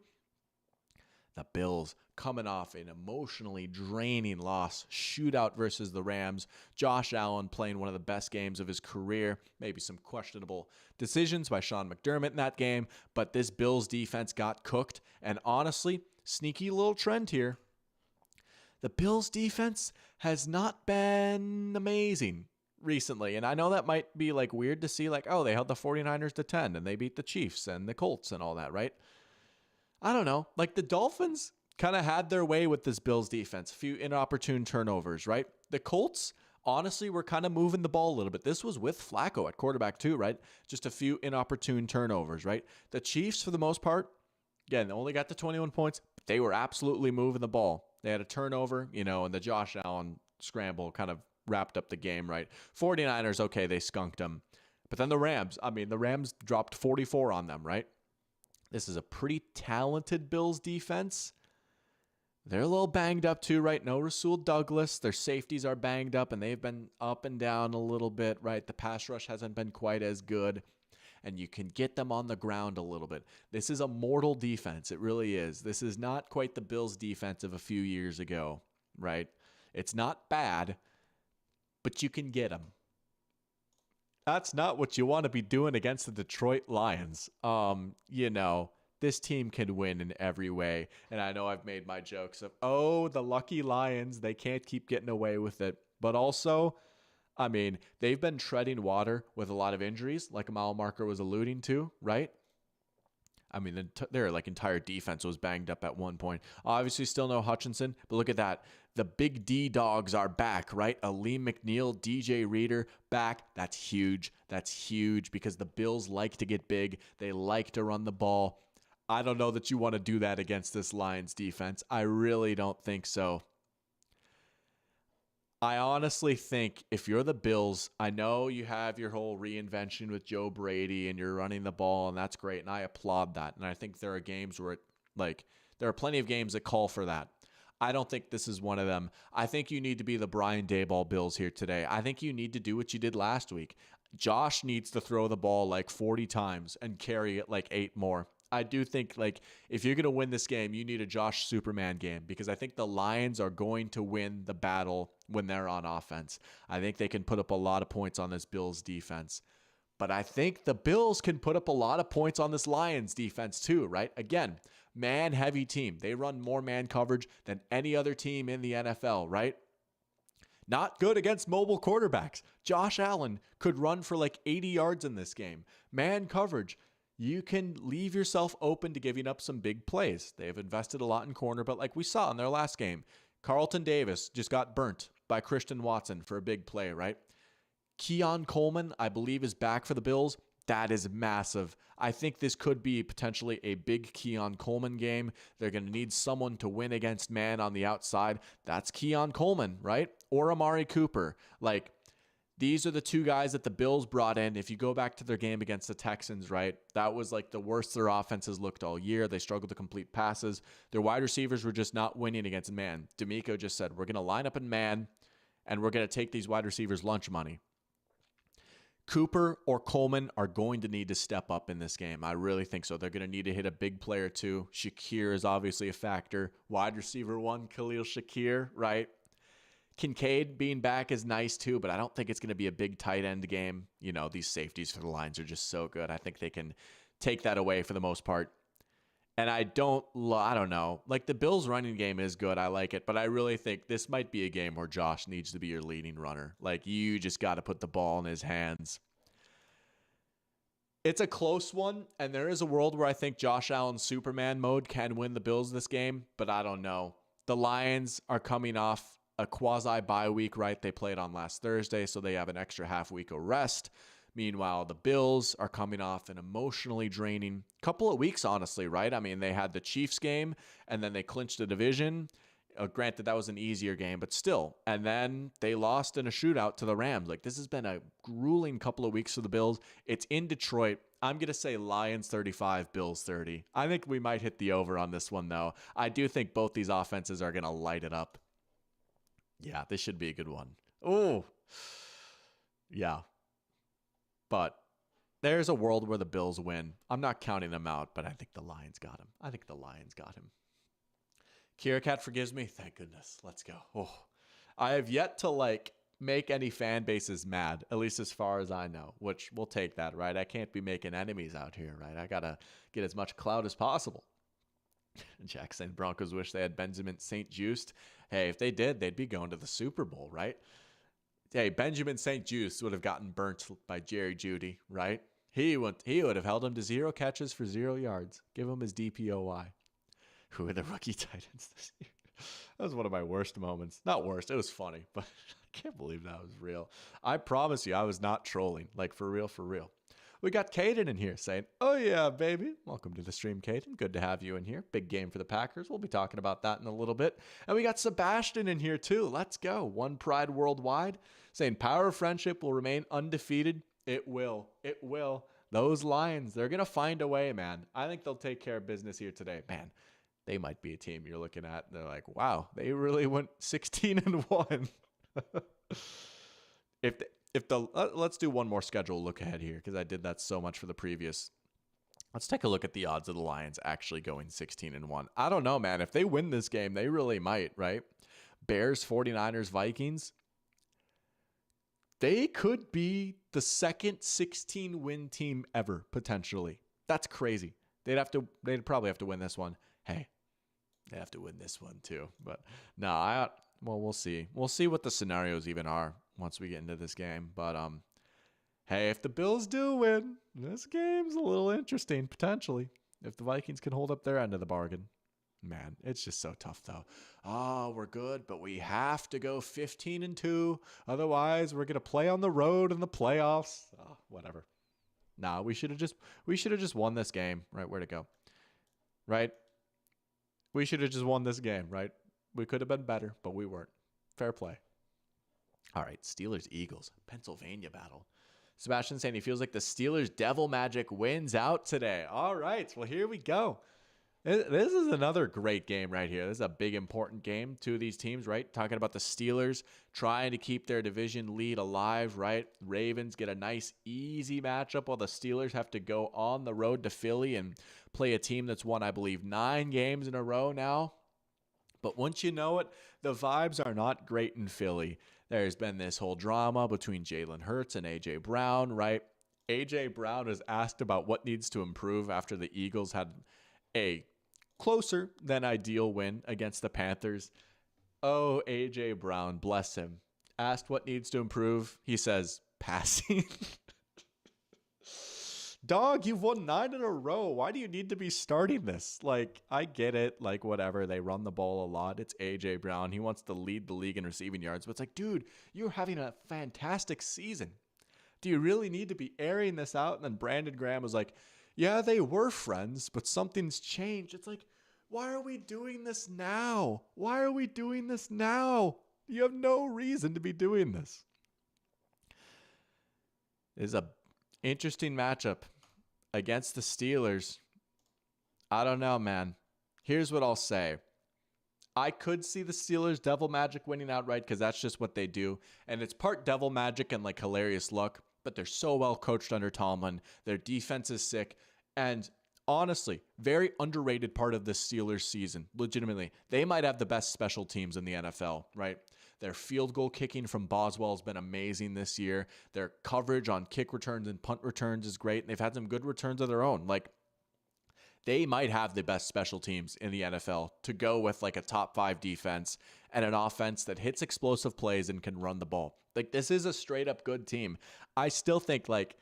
The Bills coming off an emotionally draining loss, shootout versus the Rams. Josh Allen playing one of the best games of his career. Maybe some questionable decisions by Sean McDermott in that game, but this Bills defense got cooked. And honestly, sneaky little trend here. The Bills defense has not been amazing recently. And I know that might be like weird to see, like, they held the 49ers to 10 and they beat the Chiefs and the Colts and all that, right? I don't know. Like the Dolphins kind of had their way with this Bills defense. A few inopportune turnovers, right? The Colts, honestly, were kind of moving the ball a little bit. This was with Flacco at quarterback too, right? Just a few inopportune turnovers, right? The Chiefs, for the most part, again, only got to 21 points, but they were absolutely moving the ball. They had a turnover, and the Josh Allen scramble kind of wrapped up the game, right? 49ers, okay, they skunked them. But then the Rams dropped 44 on them, right? This is a pretty talented Bills defense. They're a little banged up too, right? No Rasul Douglas. Their safeties are banged up, and they've been up and down a little bit, right? The pass rush hasn't been quite as good, and you can get them on the ground a little bit. This is a mortal defense. It really is. This is not quite the Bills defense of a few years ago, right? It's not bad, but you can get them. That's not what you want to be doing against the Detroit Lions. This team can win in every way. And I know I've made my jokes of, the lucky Lions, they can't keep getting away with it. But also, they've been treading water with a lot of injuries, like Mile Marker was alluding to, right? Their entire defense was banged up at one point. Obviously, still no Hutchinson, but look at that. The big D dogs are back, right? Aleem McNeil, DJ Reader back. That's huge. That's huge because the Bills like to get big. They like to run the ball. I don't know that you want to do that against this Lions defense. I really don't think so. I honestly think if you're the Bills, I know you have your whole reinvention with Joe Brady and you're running the ball, and that's great, and I applaud that. And I think there are games where there are plenty of games that call for that. I don't think this is one of them. I think you need to be the Brian Daboll Bills here today. I think you need to do what you did last week. Josh needs to throw the ball like 40 times and carry it like 8 more. I do think if you're going to win this game, you need a Josh Superman game because I think the Lions are going to win the battle when they're on offense. I think they can put up a lot of points on this Bills defense. But I think the Bills can put up a lot of points on this Lions defense too, right? Again, man-heavy team. They run more man coverage than any other team in the NFL, right? Not good against mobile quarterbacks. Josh Allen could run for 80 yards in this game. Man coverage. You can leave yourself open to giving up some big plays. They have invested a lot in corner, but like we saw in their last game, Carlton Davis just got burnt by Christian Watson for a big play, right? Keon Coleman, I believe, is back for the Bills. That is massive. I think this could be potentially a big Keon Coleman game. They're going to need someone to win against man on the outside. That's Keon Coleman, right? Or Amari Cooper. These are the two guys that the Bills brought in. If you go back to their game against the Texans, right, that was the worst their offenses looked all year. They struggled to complete passes. Their wide receivers were just not winning against man. D'Amico just said, we're going to line up in man, and we're going to take these wide receivers lunch money. Cooper or Coleman are going to need to step up in this game. I really think so. They're going to need to hit a big player too. Shakir is obviously a factor. Wide receiver one, Khalil Shakir, right? Kincaid being back is nice too, but I don't think it's going to be a big tight end game. You know, these safeties for the Lions are just so good. I think they can take that away for the most part. And I don't know. Like, the Bills running game is good. I like it. But I really think this might be a game where Josh needs to be your leading runner. Like, you just got to put the ball in his hands. It's a close one. And there is a world where I think Josh Allen's Superman mode can win the Bills this game. But I don't know. The Lions are coming off a quasi-bye week, right? They played on last Thursday, so they have an extra half week of rest. Meanwhile, the Bills are coming off an emotionally draining couple of weeks, honestly, right? I mean, they had the Chiefs game, and then they clinched the division. Granted, that was an easier game, but still. And then they lost in a shootout to the Rams. Like, this has been a grueling couple of weeks for the Bills. It's in Detroit. I'm going to say Lions 35, Bills 30. I think we might hit the over on this one, though. I do think both these offenses are going to light it up. Yeah, this should be a good one. Oh, yeah. But there's a world where the Bills win. I'm not counting them out, but I think the Lions got him. Kira Cat forgives me. Thank goodness. Let's go. Oh, I have yet to make any fan bases mad, at least as far as I know, which we'll take that, right? I can't be making enemies out here, right? I got to get as much clout as possible. Jackson Broncos wish they had Benjamin St. Juste. Hey, if they did, they'd be going to the Super Bowl, right? Hey, Benjamin St. Juste would have gotten burnt by Jerry Jeudy, right? He would have held him to 0 catches for 0 yards. Give him his DPOY. Who are the rookie tight ends this year? That was one of my worst moments. Not worst, it was funny, but I can't believe that was real. I promise you, I was not trolling. Like, for real, for real. We got Caden in here saying, oh yeah, baby. Welcome to the stream, Caden. Good to have you in here. Big game for the Packers. We'll be talking about that in a little bit. And we got Sebastian in here too. Let's go. One Pride Worldwide saying power of friendship will remain undefeated. It will. It will. Those Lions, they're going to find a way, man. I think they'll take care of business here today. Man, they might be a team you're looking at. They're like, wow, they really went 16-1. Let's do one more schedule look ahead here, because I did that so much for the previous. Let's take a look at the odds of the Lions actually going 16-1. I don't know, man. If they win this game, they really might, right? Bears, 49ers, Vikings. They could be the second 16-win team ever, potentially. That's crazy. They'd probably have to win this one. Hey, they have to win this one too. But no, we'll see. We'll see what the scenarios even are once we get into this game. But hey, if the Bills do win, this game's a little interesting, potentially. If the Vikings can hold up their end of the bargain. Man, it's just so tough, though. Oh, we're good, but we have to go 15-2. Otherwise, we're going to play on the road in the playoffs. Oh, whatever. Nah, we should have just won this game. Right, where to go? Right? We should have just won this game, right? We could have been better, but we weren't. Fair play. All right, Steelers-Eagles, Pennsylvania battle. Sebastian saying he feels like the Steelers' devil magic wins out today. All right, well, here we go. This is another great game right here. This is a big, important game. Two of these teams, right? Talking about the Steelers trying to keep their division lead alive, right? Ravens get a nice, easy matchup while the Steelers have to go on the road to Philly and play a team that's won, I believe, 9 games in a row now. But once you know it, the vibes are not great in Philly. There's been this whole drama between Jalen Hurts and A.J. Brown, right? A.J. Brown is asked about what needs to improve after the Eagles had a closer than ideal win against the Panthers. Oh, A.J. Brown, bless him. Asked what needs to improve. He says, passing. Dog, you've won 9 in a row. Why do you need to be starting this? Like, I get it. Like, whatever. They run the ball a lot. It's A.J. Brown. He wants to lead the league in receiving yards. But it's like, dude, you're having a fantastic season. Do you really need to be airing this out? And then Brandon Graham was like, yeah, they were friends, but something's changed. It's like, why are we doing this now? Why are we doing this now? You have no reason to be doing this. It is a interesting matchup against the Steelers. I don't know, man. Here's what I'll say. I could see the Steelers devil magic winning outright because that's just what they do. And it's part devil magic and like hilarious luck. but they're so well coached under Tomlin. Their defense is sick. And honestly, very underrated part of the Steelers season. Legitimately, they might have the best special teams in the NFL, right? Their field goal kicking from Boswell has been amazing this year. Their coverage on kick returns and punt returns is great. And they've had some good returns of their own. Like, they might have the best special teams in the NFL to go with like a top 5 defense and an offense that hits explosive plays and can run the ball. Like, this is a straight up good team. I still think like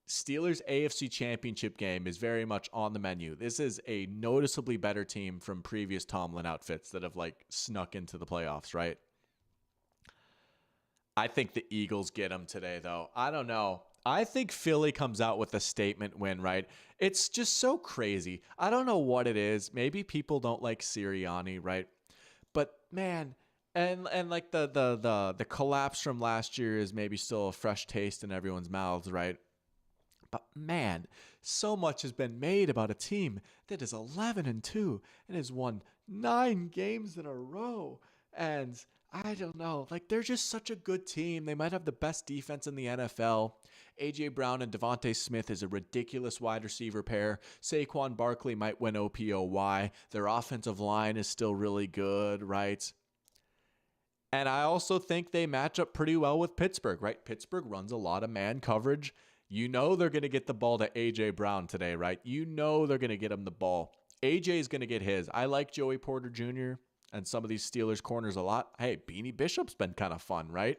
Steelers AFC Championship game is very much on the menu. This is a noticeably better team from previous Tomlin outfits that have like snuck into the playoffs, right? I think the Eagles get them today, though. I don't know. I think Philly comes out with a statement win, right? It's just so crazy. I don't know what it is. Maybe people don't like Sirianni, right? But man, and like the collapse from last year is maybe still a fresh taste in everyone's mouths, right? But man, so much has been made about a team that is 11-2 and has won 9 games in a row. And I don't know, like they're just such a good team. They might have the best defense in the NFL. A.J. Brown and Devontae Smith is a ridiculous wide receiver pair. Saquon Barkley might win OPOY. Their offensive line is still really good, right? And I also think they match up pretty well with Pittsburgh, right? Pittsburgh runs a lot of man coverage. You know they're going to get the ball to A.J. Brown today, right? You know they're going to get him the ball. A.J. is going to get his. I like Joey Porter Jr. and some of these Steelers corners a lot. Hey, Beanie Bishop's been kind of fun, right?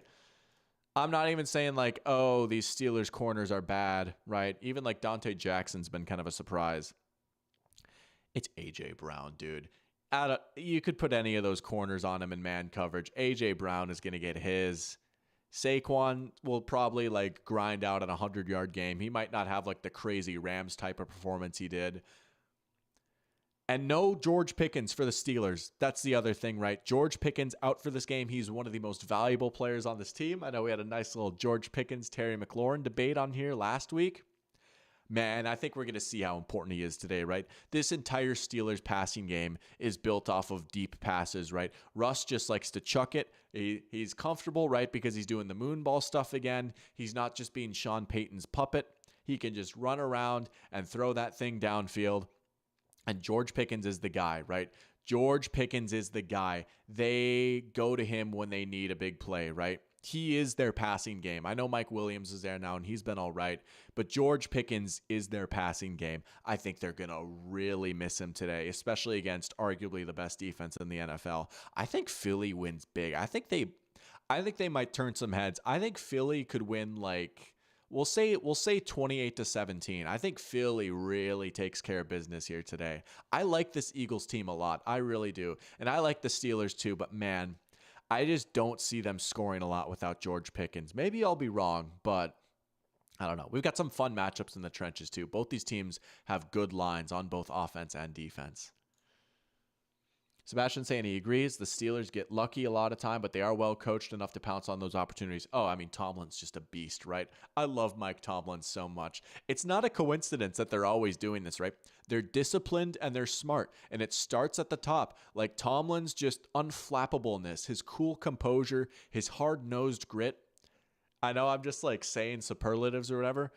I'm not even saying like, oh, these Steelers corners are bad, right? Even like Dante Jackson's been kind of a surprise. It's A.J. Brown, dude. You could put any of those corners on him in man coverage. A.J. Brown is going to get his. Saquon will probably like grind out an 100-yard game. He might not have like the crazy Rams type of performance he did. And no George Pickens for the Steelers. That's the other thing, right? George Pickens out for this game. He's one of the most valuable players on this team. I know we had a nice little George Pickens, Terry McLaurin debate on here last week. Man, I think we're going to see how important he is today, right? This entire Steelers passing game is built off of deep passes, right? Russ just likes to chuck it. He's comfortable, right? Because he's doing the moonball stuff again. He's not just being Sean Payton's puppet. He can just run around and throw that thing downfield. And George Pickens is the guy, right? George Pickens is the guy. They go to him when they need a big play, right? He is their passing game. I know Mike Williams is there now, and he's been all right. But George Pickens is their passing game. I think they're going to really miss him today, especially against arguably the best defense in the NFL. I think Philly wins big. I think they might turn some heads. I think Philly could win like... We'll say 28-17. I think Philly really takes care of business here today. I like this Eagles team a lot. I really do. And I like the Steelers too, but man, I just don't see them scoring a lot without George Pickens. Maybe I'll be wrong, but I don't know. We've got some fun matchups in the trenches too. Both these teams have good lines on both offense and defense. Sebastian saying he agrees. The Steelers get lucky a lot of time, but they are well coached enough to pounce on those opportunities. Oh, I mean, Tomlin's just a beast, right? I love Mike Tomlin so much. It's not a coincidence that they're always doing this, right? They're disciplined and they're smart, and it starts at the top. Like Tomlin's just unflappableness, his cool composure, his hard-nosed grit. I know I'm just like saying superlatives or whatever.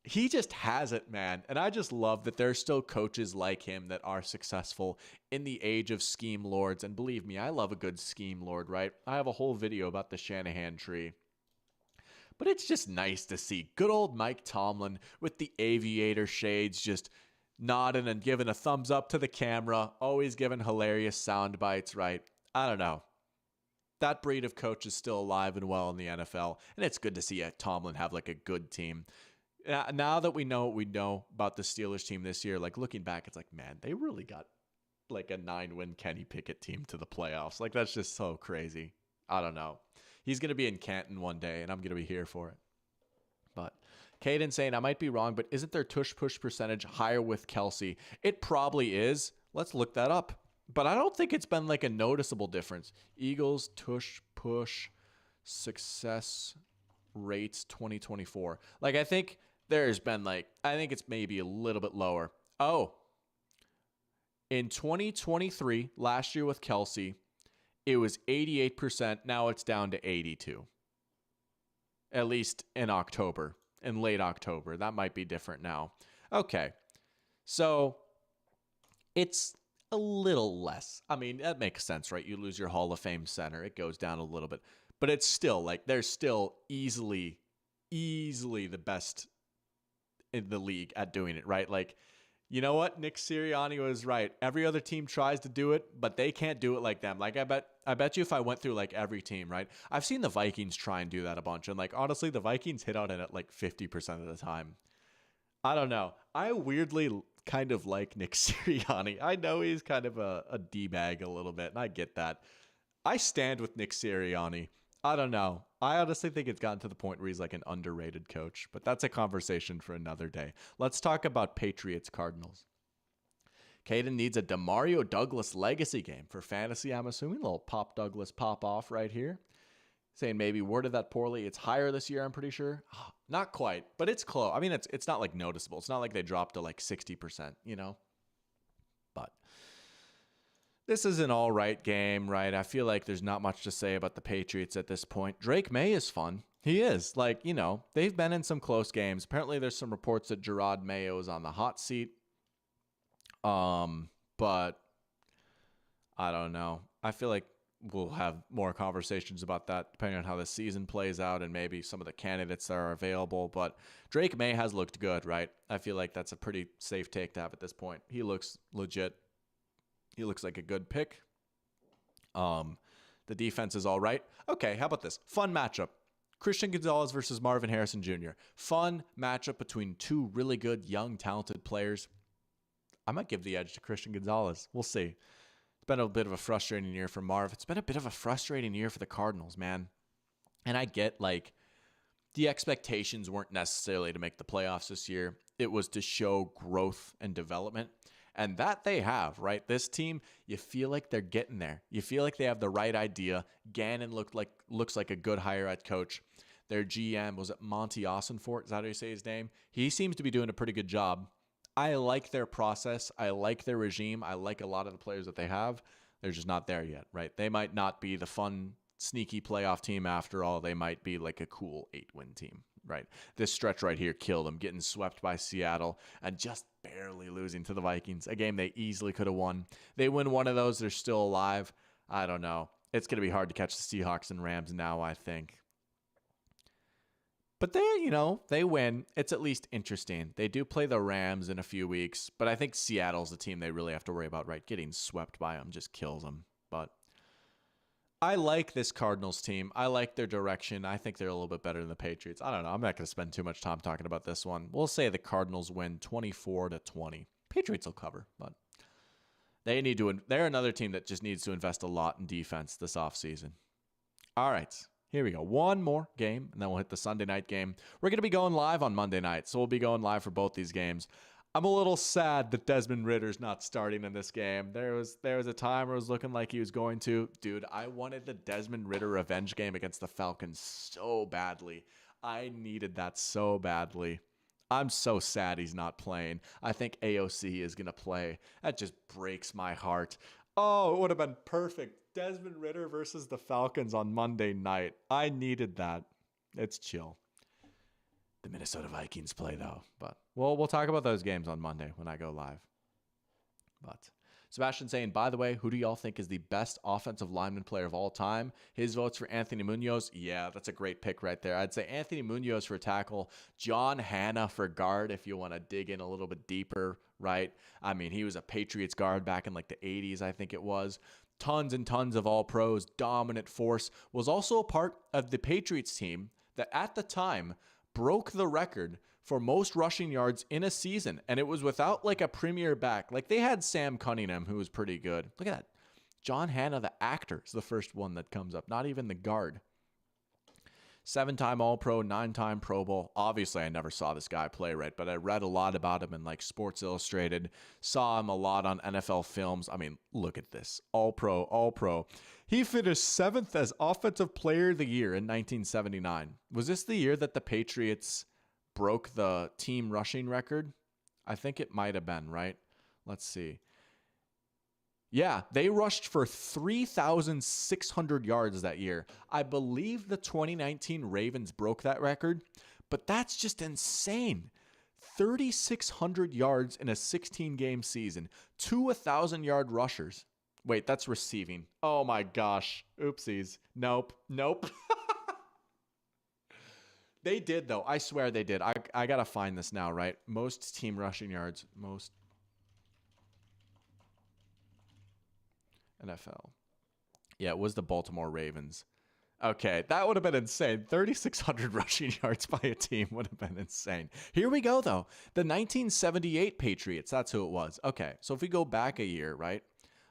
He just has it, man. And I just love that there's still coaches like him that are successful in the age of scheme lords. And believe me, I love a good scheme lord, right? I have a whole video about the Shanahan tree. But it's just nice to see good old Mike Tomlin with the aviator shades just nodding and giving a thumbs up to the camera, always giving hilarious sound bites, right? I don't know. That breed of coach is still alive and well in the NFL. And it's good to see Tomlin have like a good team. Now that we know what we know about the Steelers team this year, like looking back, it's like, man, they really got like a 9-win Kenny Pickett team to the playoffs. Like, that's just so crazy. I don't know. He's going to be in Canton one day, and I'm going to be here for it. But Caden saying, I might be wrong, but isn't their tush-push percentage higher with Kelsey? It probably is. Let's look that up. But I don't think it's been like a noticeable difference. Eagles tush-push success rates 2024. Like, I think... there's been I think it's maybe a little bit lower. Oh, in 2023, last year with Kelsey, it was 88%. Now it's down to 82%. At least in October. in late October. That might be different now. Okay. So it's a little less. I mean, that makes sense, right? You lose your Hall of Fame center. It goes down a little bit. But it's still like they're still easily the best in the league at doing it, right? Like, you know what? Nick Sirianni was right. Every other team tries to do it, but they can't do it like them. Like I bet you if I went through like every team, right? I've seen the Vikings try and do that a bunch. And like honestly, the Vikings hit on it at like 50% of the time. I don't know. I weirdly kind of like Nick Sirianni. I know he's kind of a D-bag a little bit, and I get that. I stand with Nick Sirianni. I don't know. I honestly think it's gotten to the point where he's like an underrated coach, but that's a conversation for another day. Let's talk about Patriots Cardinals. Caden needs a Demario Douglas legacy game for fantasy, I'm assuming. A little Pop Douglas pop off right here. Saying maybe worded that poorly. It's higher this year, I'm pretty sure. Not quite, but it's close. I mean, it's not like noticeable. It's not like they dropped to like 60%, you know? But this is an all right game, right? I feel like there's not much to say about the Patriots at this point. Drake May is fun. He is. Like, you know, they've been in some close games. Apparently there's some reports that Gerard Mayo is on the hot seat. But I don't know. I feel like we'll have more conversations about that depending on how the season plays out and maybe some of the candidates that are available. But Drake May has looked good, right? I feel like that's a pretty safe take to have at this point. He looks legit. He looks like a good pick. The defense is all right. Okay, how about this? Fun matchup. Christian Gonzalez versus Marvin Harrison Jr. Fun matchup between two really good, young, talented players. I might give the edge to Christian Gonzalez. We'll see. It's been a bit of a frustrating year for Marv. It's been a bit of a frustrating year for the Cardinals, man. And I get, like, the expectations weren't necessarily to make the playoffs this year. It was to show growth and development. And that they have, right? This team, you feel like they're getting there. You feel like they have the right idea. Gannon looks like a good hire at coach. Their GM, was it Monty Ossenfort? Is that how you say his name? He seems to be doing a pretty good job. I like their process. I like their regime. I like a lot of the players that they have. They're just not there yet, right? They might not be the fun, sneaky playoff team after all. They might be like a cool 8-win team, right? This stretch right here killed them, getting swept by Seattle and just barely losing to the Vikings, a game they easily could have won. They win one of those, they're still alive. I don't know. It's going to be hard to catch the Seahawks and Rams now, I think. But they win. It's at least interesting. They do play the Rams in a few weeks, but I think Seattle's the team they really have to worry about, right? Getting swept by them just kills them. But I like this Cardinals team. I like their direction. I think they're a little bit better than the Patriots. I don't know. I'm not going to spend too much time talking about this one. We'll say the Cardinals win 24-20. Patriots will cover, but they're another team that just needs to invest a lot in defense this offseason. All right. Here we go. One more game, and then we'll hit the Sunday night game. We're going to be going live on Monday night, so we'll be going live for both these games. I'm a little sad that Desmond Ritter's not starting in this game. There was a time where it was looking like he was going to. Dude, I wanted the Desmond Ridder revenge game against the Falcons so badly. I needed that so badly. I'm so sad he's not playing. I think AOC is going to play. That just breaks my heart. Oh, it would have been perfect. Desmond Ridder versus the Falcons on Monday night. I needed that. It's chill. The Minnesota Vikings play, though. But we'll talk about those games on Monday when I go live. But Sebastian saying, by the way, who do y'all think is the best offensive lineman player of all time? His vote's for Anthony Munoz. Yeah, that's a great pick right there. I'd say Anthony Munoz for tackle, John Hanna for guard if you want to dig in a little bit deeper, right? I mean, he was a Patriots guard back in like the 80s, I think it was. Tons and tons of all-pros, dominant force, was also a part of the Patriots team that at the time broke the record for most rushing yards in a season, and it was without like a premier back. Like they had Sam Cunningham, who was pretty good. Look at that. John Hanna, the actor, is the first one that comes up, not even the guard. 7-time All-Pro, 9-time Pro Bowl. Obviously, I never saw this guy play, right? But I read a lot about him in like Sports Illustrated, saw him a lot on NFL films. I mean, look at this. All-Pro, All-Pro. He finished 7th as Offensive Player of the Year in 1979. Was this the year that the Patriots broke the team rushing record? I think it might have been, right? Let's see. Yeah, they rushed for 3,600 yards that year. I believe the 2019 Ravens broke that record, But that's just insane. 3,600 yards in a 16-game season. 2 1,000-yard rushers. Wait, that's receiving. Oh my gosh. Oopsies. Nope. They did, though. I swear they did. I got to find this now, right? Most team rushing yards. Most NFL. Yeah, it was the Baltimore Ravens. Okay, that would have been insane. 3,600 rushing yards by a team would have been insane. Here we go, though. The 1978 Patriots. That's who it was. Okay, so if we go back a year, right?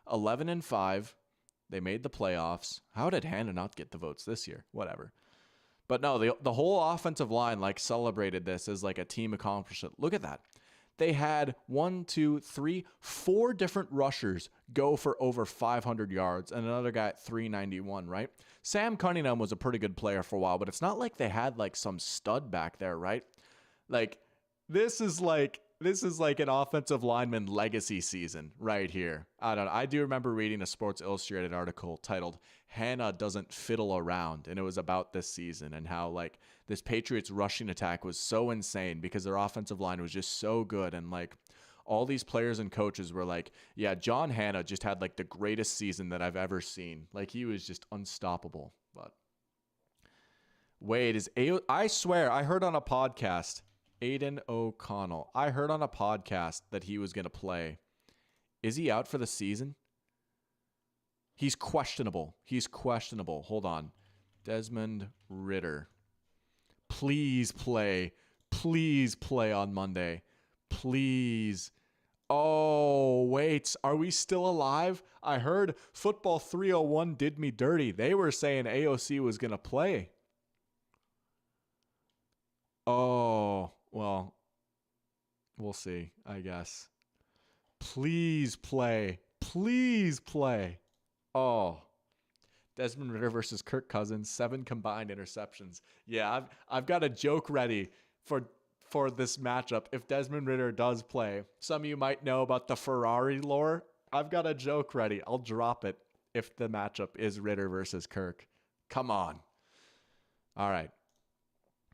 11-5. They made the playoffs. How did Hannah not get the votes this year? Whatever. But no, the whole offensive line celebrated this as a team accomplishment. Look at that. They had 4 different rushers go for over 500 yards and another guy at 391, right? Sam Cunningham was a pretty good player for a while, but it's not like they had some stud back there, right? This is like an offensive lineman legacy season right here. I don't know. I do remember reading a Sports Illustrated article titled "Hannah Doesn't Fiddle Around," and it was about this season and how this Patriots rushing attack was so insane because their offensive line was just so good, and all these players and coaches were yeah, John Hannah just had the greatest season that I've ever seen. He was just unstoppable. But wait, I swear I heard on a podcast, Aiden O'Connell. I heard on a podcast that he was going to play. Is he out for the season? He's questionable. Hold on. Desmond Ridder. Please play. Please play on Monday. Please. Oh, wait. Are we still alive? I heard Football 301 did me dirty. They were saying AOC was going to play. Oh, well, we'll see, I guess. Please play. Please play. Oh. Desmond Ridder versus Kirk Cousins, 7 combined interceptions. Yeah, I've got a joke ready for this matchup if Desmond Ridder does play. Some of you might know about the Ferrari lore. I've got a joke ready. I'll drop it if the matchup is Ridder versus Kirk. Come on. All right.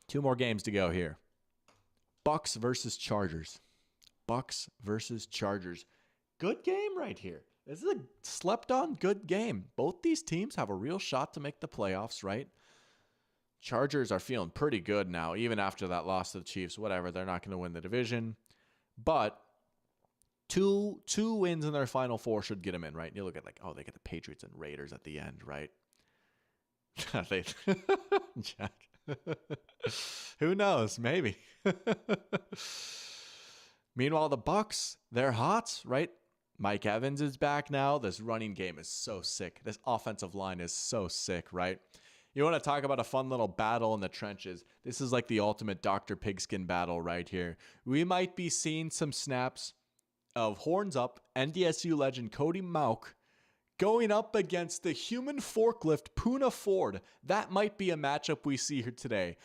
2 more games to go here. Bucks versus Chargers. Bucks versus Chargers. Good game right here. This is a slept-on good game. Both these teams have a real shot to make the playoffs, right? Chargers are feeling pretty good now, even after that loss to the Chiefs. Whatever, they're not going to win the division. But two wins in their final 4 should get them in, right? And you look at they get the Patriots and Raiders at the end, right? Jack. Who knows? Maybe. Meanwhile, the Bucks, they're hot, right? Mike Evans is back now. This running game is so sick. This offensive line is so sick, right? You want to talk about a fun little battle in the trenches. This is the ultimate Dr. Pigskin battle right here. We might be seeing some snaps of horns up NDSU legend Cody Mauk going up against the human forklift Puna Ford. That might be a matchup we see here today.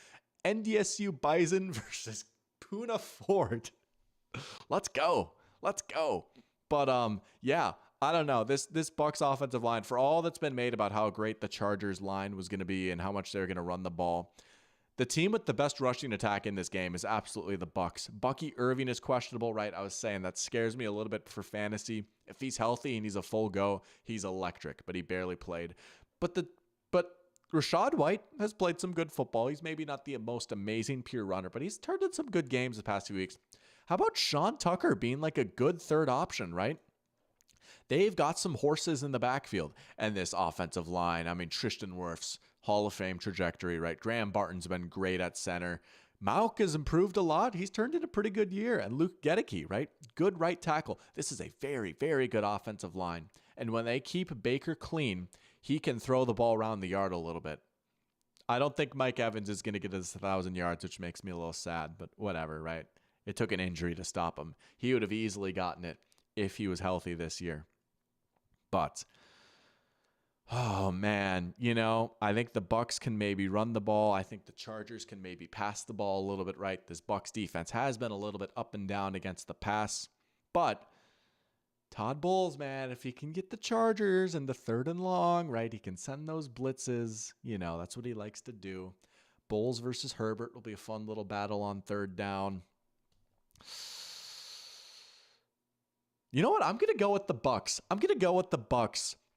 NDSU Bison versus Puna Ford. Let's go. But yeah, I don't know. This Bucs offensive line, for all that's been made about how great the Chargers line was going to be and how much they're going to run the ball, the team with the best rushing attack in this game is absolutely the Bucs. Bucky Irving is questionable, right? I was saying that scares me a little bit for fantasy. If he's healthy and he's a full go, he's electric, but he barely played. But Rashad White has played some good football. He's maybe not the most amazing pure runner, but he's turned in some good games the past few weeks. How about Sean Tucker being a good third option, right? They've got some horses in the backfield. And this offensive line, I mean, Tristan Wirfs, Hall of Fame trajectory, right? Graham Barton's been great at center. Mauk has improved a lot. He's turned in a pretty good year. And Luke Gedeke, right? Good right tackle. This is a very, very good offensive line. And when they keep Baker clean, he can throw the ball around the yard a little bit. I don't think Mike Evans is going to get us 1,000 yards, which makes me a little sad, but whatever, right? It took an injury to stop him. He would have easily gotten it if he was healthy this year. But, oh man, I think the Bucs can maybe run the ball. I think the Chargers can maybe pass the ball a little bit, right? This Bucs defense has been a little bit up and down against the pass. But Todd Bowles, man, if he can get the Chargers in the 3rd and long, right? He can send those blitzes. That's what he likes to do. Bowles versus Herbert will be a fun little battle on third down. You know what? I'm going to go with the Bucks.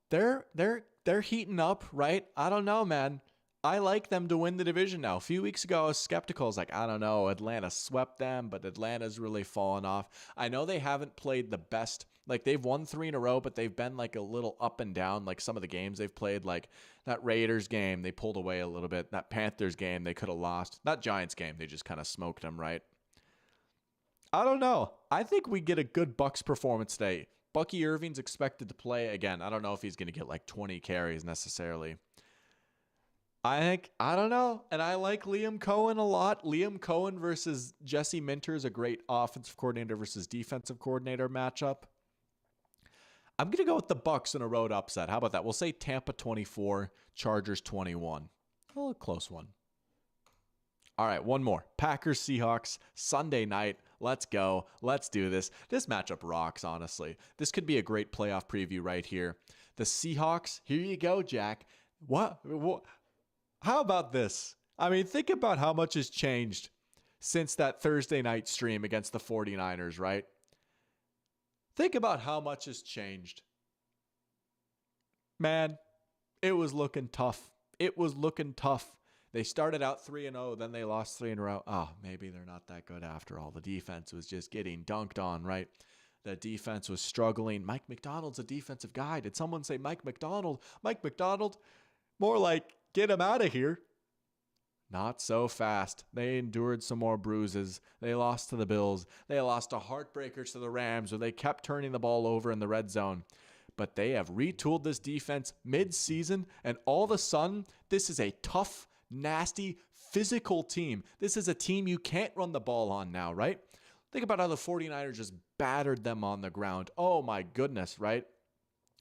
They're heating up, right? I don't know, man. I like them to win the division now. A few weeks ago, I was skeptical. I was like, I don't know. Atlanta swept them, but Atlanta's really fallen off. I know they haven't played the best. Like, they've won 3 in a row, but they've been like a little up and down. Like some of the games they've played, like that Raiders game, they pulled away a little bit. That Panthers game, they could have lost. That Giants game, they just kind of smoked them, right? I don't know. I think we get a good Bucks performance today. Bucky Irving's expected to play again. I don't know if he's going to get like 20 carries necessarily. I don't know. And I like Liam Cohen a lot. Liam Cohen versus Jesse Minter is a great offensive coordinator versus defensive coordinator matchup. I'm going to go with the Bucks in a road upset. How about that? We'll say Tampa 24, Chargers 21. A close one. All right, one more. Packers Seahawks Sunday night. Let's go. Let's do this. This matchup rocks, honestly. This could be a great playoff preview right here. The Seahawks, here you go, Jack. What? How about this? I mean, think about how much has changed since that Thursday night stream against the 49ers, right? Think about how much has changed. Man, it was looking tough. They started out 3-0, then they lost 3 in a row. Oh, maybe they're not that good after all. The defense was just getting dunked on, right? The defense was struggling. Mike McDonald's a defensive guy. Did someone say Mike McDonald? Mike McDonald? More like, get him out of here. Not so fast. They endured some more bruises. They lost to the Bills. They lost a heartbreaker to the Rams, where they kept turning the ball over in the red zone. But they have retooled this defense mid-season, and all of a sudden, this is a tough, nasty, physical team. This is a team you can't run the ball on now, right? Think about how the 49ers just battered them on the ground. Oh my goodness, right?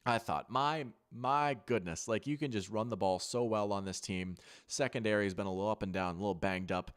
I thought, my goodness, like you can just run the ball so well on this team. Secondary has been a little up and down, a little banged up.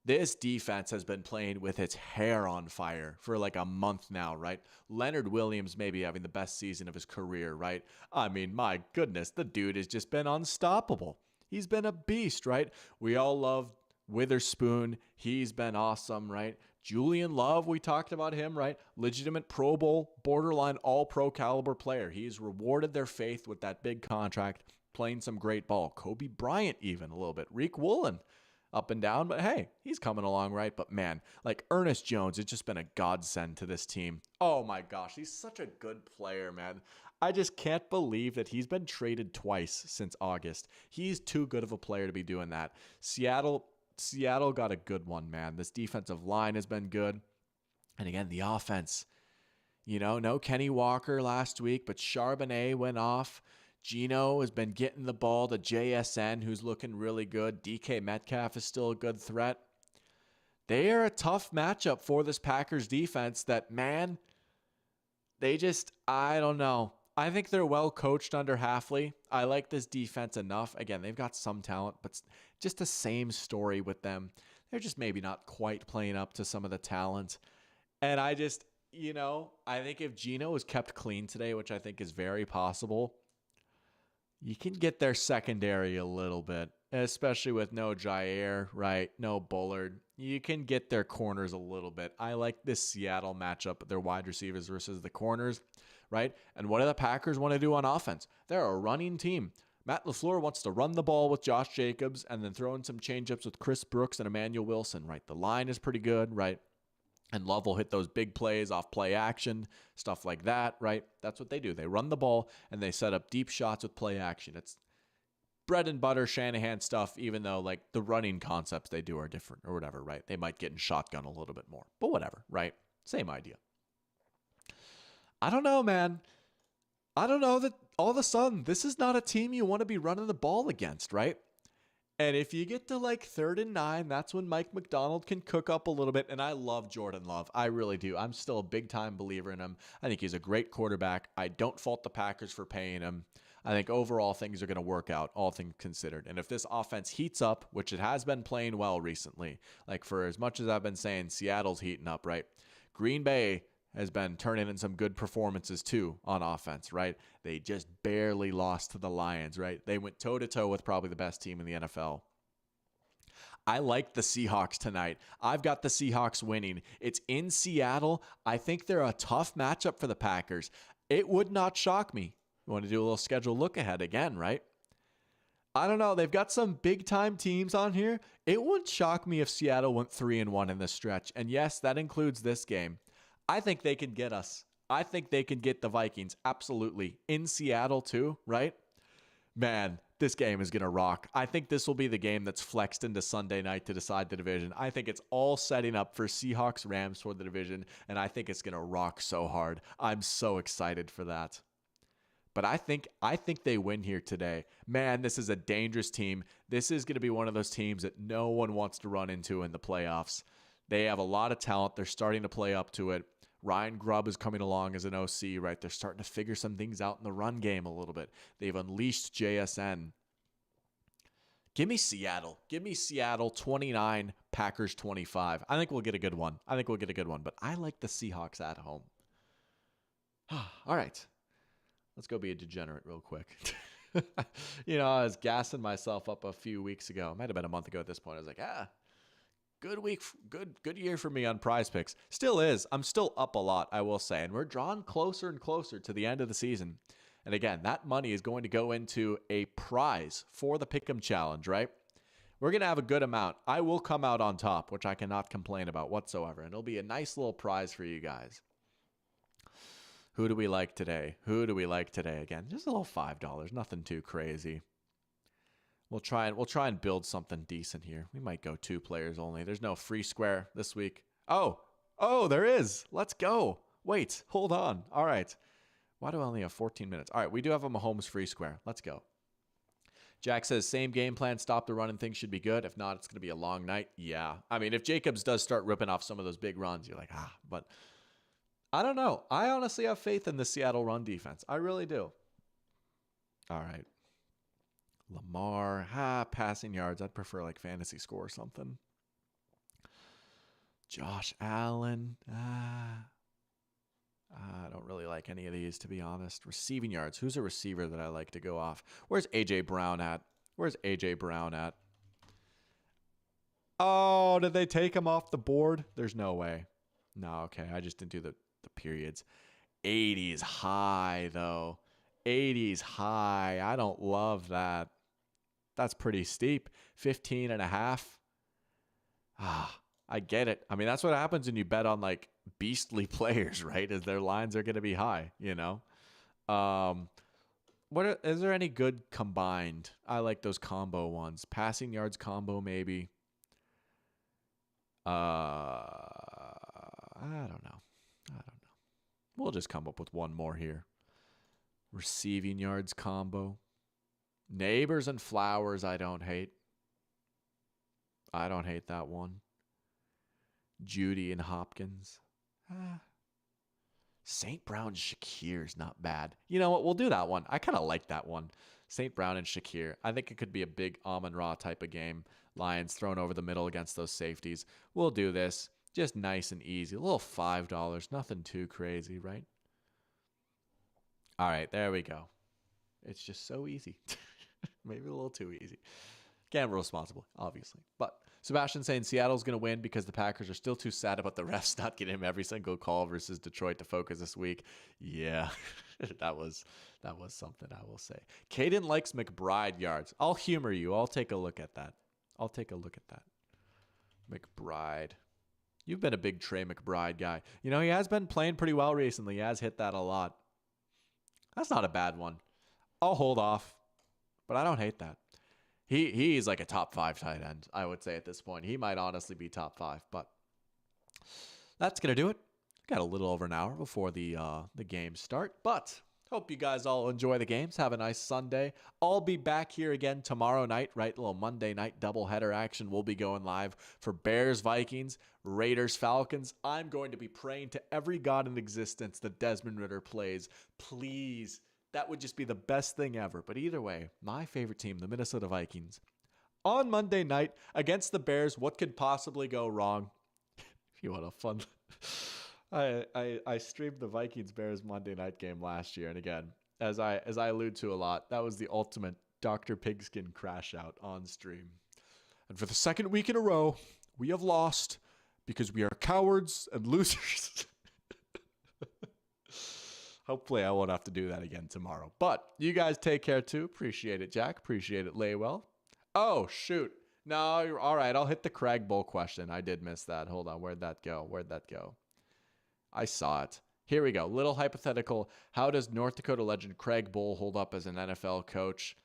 This defense has been playing with its hair on fire for like a month now, right? Leonard Williams may be having the best season of his career, right? I mean, my goodness, the dude has just been unstoppable. He's been a beast, right? We all love Witherspoon. He's been awesome, right? Julian Love, we talked about him, right? Legitimate Pro Bowl, borderline all-pro caliber player. He's rewarded their faith with that big contract, playing some great ball. Kobe Bryant even a little bit. Reek Woolen, up and down, but hey, he's coming along, right? But man, like Ernest Jones, it's just been a godsend to this team. Oh my gosh, he's such a good player, man. I just can't believe that he's been traded twice since August. He's too good of a player to be doing that. Seattle got a good one, man. This defensive line has been good. And again, the offense. You know, no Kenny Walker last week, but Charbonnet went off. Geno has been getting the ball to JSN, who's looking really good. DK Metcalf is still a good threat. They are a tough matchup for this Packers defense that, man, I don't know. I think they're well coached under Hafley. I like this defense enough. Again, they've got some talent, but just the same story with them. They're just maybe not quite playing up to some of the talent. And I think if Geno is kept clean today, which I think is very possible, you can get their secondary a little bit, especially with no Jair, right? No Bullard. You can get their corners a little bit. I like this Seattle matchup, their wide receivers versus the corners, right? And what do the Packers want to do on offense? They're a running team. Matt LaFleur wants to run the ball with Josh Jacobs and then throw in some changeups with Chris Brooks and Emmanuel Wilson, right? The line is pretty good, right? And Love will hit those big plays off play action, stuff like that, right? That's what they do. They run the ball and they set up deep shots with play action. It's bread and butter Shanahan stuff, even though like the running concepts they do are different or whatever, right? They might get in shotgun a little bit more, but whatever, right? Same idea. I don't know, man. I don't know that all of a sudden this is not a team you want to be running the ball against, right? And if you get to like 3rd and 9, that's when Mike McDonald can cook up a little bit. And I love Jordan Love. I really do. I'm still a big time believer in him. I think he's a great quarterback. I don't fault the Packers for paying him. I think overall things are going to work out, all things considered. And if this offense heats up, which it has been playing well recently, like for as much as I've been saying, Seattle's heating up, right? Green Bay has been turning in some good performances too on offense, right? They just barely lost to the Lions, right? They went toe-to-toe with probably the best team in the NFL. I like the Seahawks tonight. I've got the Seahawks winning. It's in Seattle. I think they're a tough matchup for the Packers. It would not shock me. You want to do a little schedule look ahead again, right? I don't know. They've got some big time teams on here. It wouldn't shock me if Seattle went 3-1 in this stretch. And yes, that includes this game. I think they can get us. I think they can get the Vikings. Absolutely. In Seattle too, right? Man, this game is going to rock. I think this will be the game that's flexed into Sunday night to decide the division. I think it's all setting up for Seahawks Rams for the division, and I think it's going to rock so hard. I'm so excited for that. But I think they win here today. Man, this is a dangerous team. This is going to be one of those teams that no one wants to run into in the playoffs. They have a lot of talent. They're starting to play up to it. Ryan Grubb is coming along as an OC, right? They're starting to figure some things out in the run game a little bit. They've unleashed JSN. Give me Seattle. Give me Seattle 29, Packers 25. I think we'll get a good one. But I like the Seahawks at home. All right. Let's go be a degenerate real quick. I was gassing myself up a few weeks ago. It might have been a month ago at this point. I was like, good week, good year for me on Prize Picks. Still is. I'm still up a lot, I will say. And we're drawing closer and closer to the end of the season. And again, that money is going to go into a prize for the Pick'em Challenge, right? We're going to have a good amount. I will come out on top, which I cannot complain about whatsoever. And it'll be a nice little prize for you guys. Who do we like today? Again, just a little $5. Nothing too crazy. We'll try and build something decent here. We might go 2 players only. There's no free square this week. Oh, there is. Let's go. Wait, hold on. All right. Why do I only have 14 minutes? All right, we do have a Mahomes free square. Let's go. Jack says, same game plan, stop the run and things should be good. If not, it's going to be a long night. Yeah. I mean, if Jacobs does start ripping off some of those big runs, you're like, but I don't know. I honestly have faith in the Seattle run defense. I really do. All right. Lamar, passing yards. I'd prefer like fantasy score or something. Josh Allen. I don't really like any of these, to be honest. Receiving yards. Who's a receiver that I like to go off? Where's A.J. Brown at? Oh, did they take him off the board? There's no way. No, okay. I just didn't do the periods. 80s high, though. 80s high. I don't love that. That's pretty steep. 15.5. I get it. I mean, that's what happens when you bet on like beastly players, right? Is their lines are going to be high, you know? Is there any good combined? I like those combo ones. Passing yards combo, maybe. I don't know. We'll just come up with one more here. Receiving yards combo. Neighbors and Flowers, I don't hate. I don't hate that one. Judy and Hopkins. St. Brown Shakir's not bad. You know what? We'll do that one. I kind of like that one. St. Brown and Shakir. I think it could be a big Amon-Ra type of game. Lions thrown over the middle against those safeties. We'll do this. Just nice and easy. A little $5. Nothing too crazy, right? All right, there we go. It's just so easy. Maybe a little too easy. Gamble responsibly, obviously. But Sebastian saying Seattle's going to win because the Packers are still too sad about the refs not getting him every single call versus Detroit to focus this week. Yeah, that was something, I will say. Caden likes McBride yards. I'll humor you. I'll take a look at that. McBride. You've been a big Trey McBride guy. You know, he has been playing pretty well recently. He has hit that a lot. That's not a bad one. I'll hold off, but I don't hate that. He's like a top 5 tight end, I would say at this point. He might honestly be top 5, but that's going to do it. Got a little over an hour before the games start, but hope you guys all enjoy the games. Have a nice Sunday. I'll be back here again tomorrow night, right? A little Monday night doubleheader action. We'll be going live for Bears, Vikings, Raiders, Falcons. I'm going to be praying to every god in existence that Desmond Ridder plays. Please. That would just be the best thing ever. But either way, my favorite team, the Minnesota Vikings, on Monday night against the Bears. What could possibly go wrong? If you want a fun... I streamed the Vikings-Bears Monday night game last year. And again, as I allude to a lot, that was the ultimate Dr. Pigskin crash out on stream. And for the second week in a row, we have lost because we are cowards and losers. Hopefully I won't have to do that again tomorrow. But you guys take care too. Appreciate it, Jack. Appreciate it, Laywell. Oh, shoot. No, you're all right. I'll hit the Craig Bowl question. I did miss that. Hold on. Where'd that go? I saw it. Here we go. Little hypothetical. How does North Dakota legend Craig Bowl hold up as an NFL coach?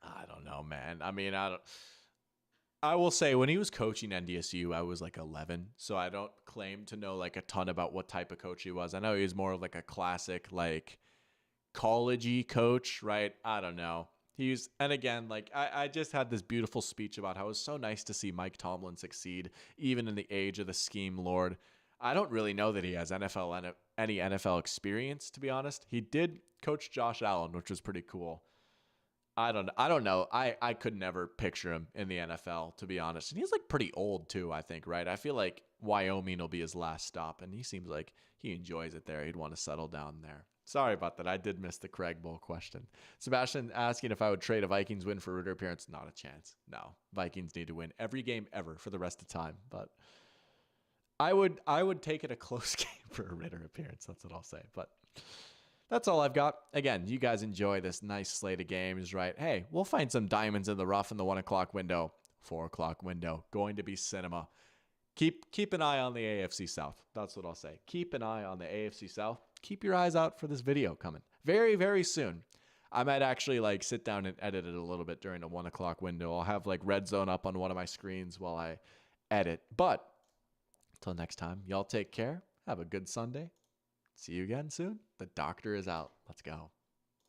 I don't know, man. I mean, I will say when he was coaching NDSU, I was like 11, so I don't claim to know like a ton about what type of coach he was. I know he was more of like a classic like college-y coach, right? I don't know. And again, like I just had this beautiful speech about how it was so nice to see Mike Tomlin succeed, even in the age of the scheme lord. I don't really know that he has any NFL experience, to be honest. He did coach Josh Allen, which was pretty cool. I don't know. I could never picture him in the NFL, to be honest. And he's like pretty old too, I think, right? I feel like Wyoming will be his last stop, and he seems like he enjoys it there. He'd want to settle down there. Sorry about that. I did miss the Craig Bowl question. Sebastian asking if I would trade a Vikings win for Ritter appearance. Not a chance. No. Vikings need to win every game ever for the rest of the time. But I would take it a close game for a Ritter appearance. That's what I'll say. But that's all I've got. Again, you guys enjoy this nice slate of games, right? Hey, we'll find some diamonds in the rough in the 1 o'clock window, 4 o'clock window. Going to be cinema. Keep an eye on the AFC South. That's what I'll say. Keep an eye on the AFC South. Keep your eyes out for this video coming very, very soon. I might actually like sit down and edit it a little bit during the 1 o'clock window. I'll have like Red Zone up on one of my screens while I edit. But until next time, y'all take care. Have a good Sunday. See you again soon. The doctor is out. Let's go.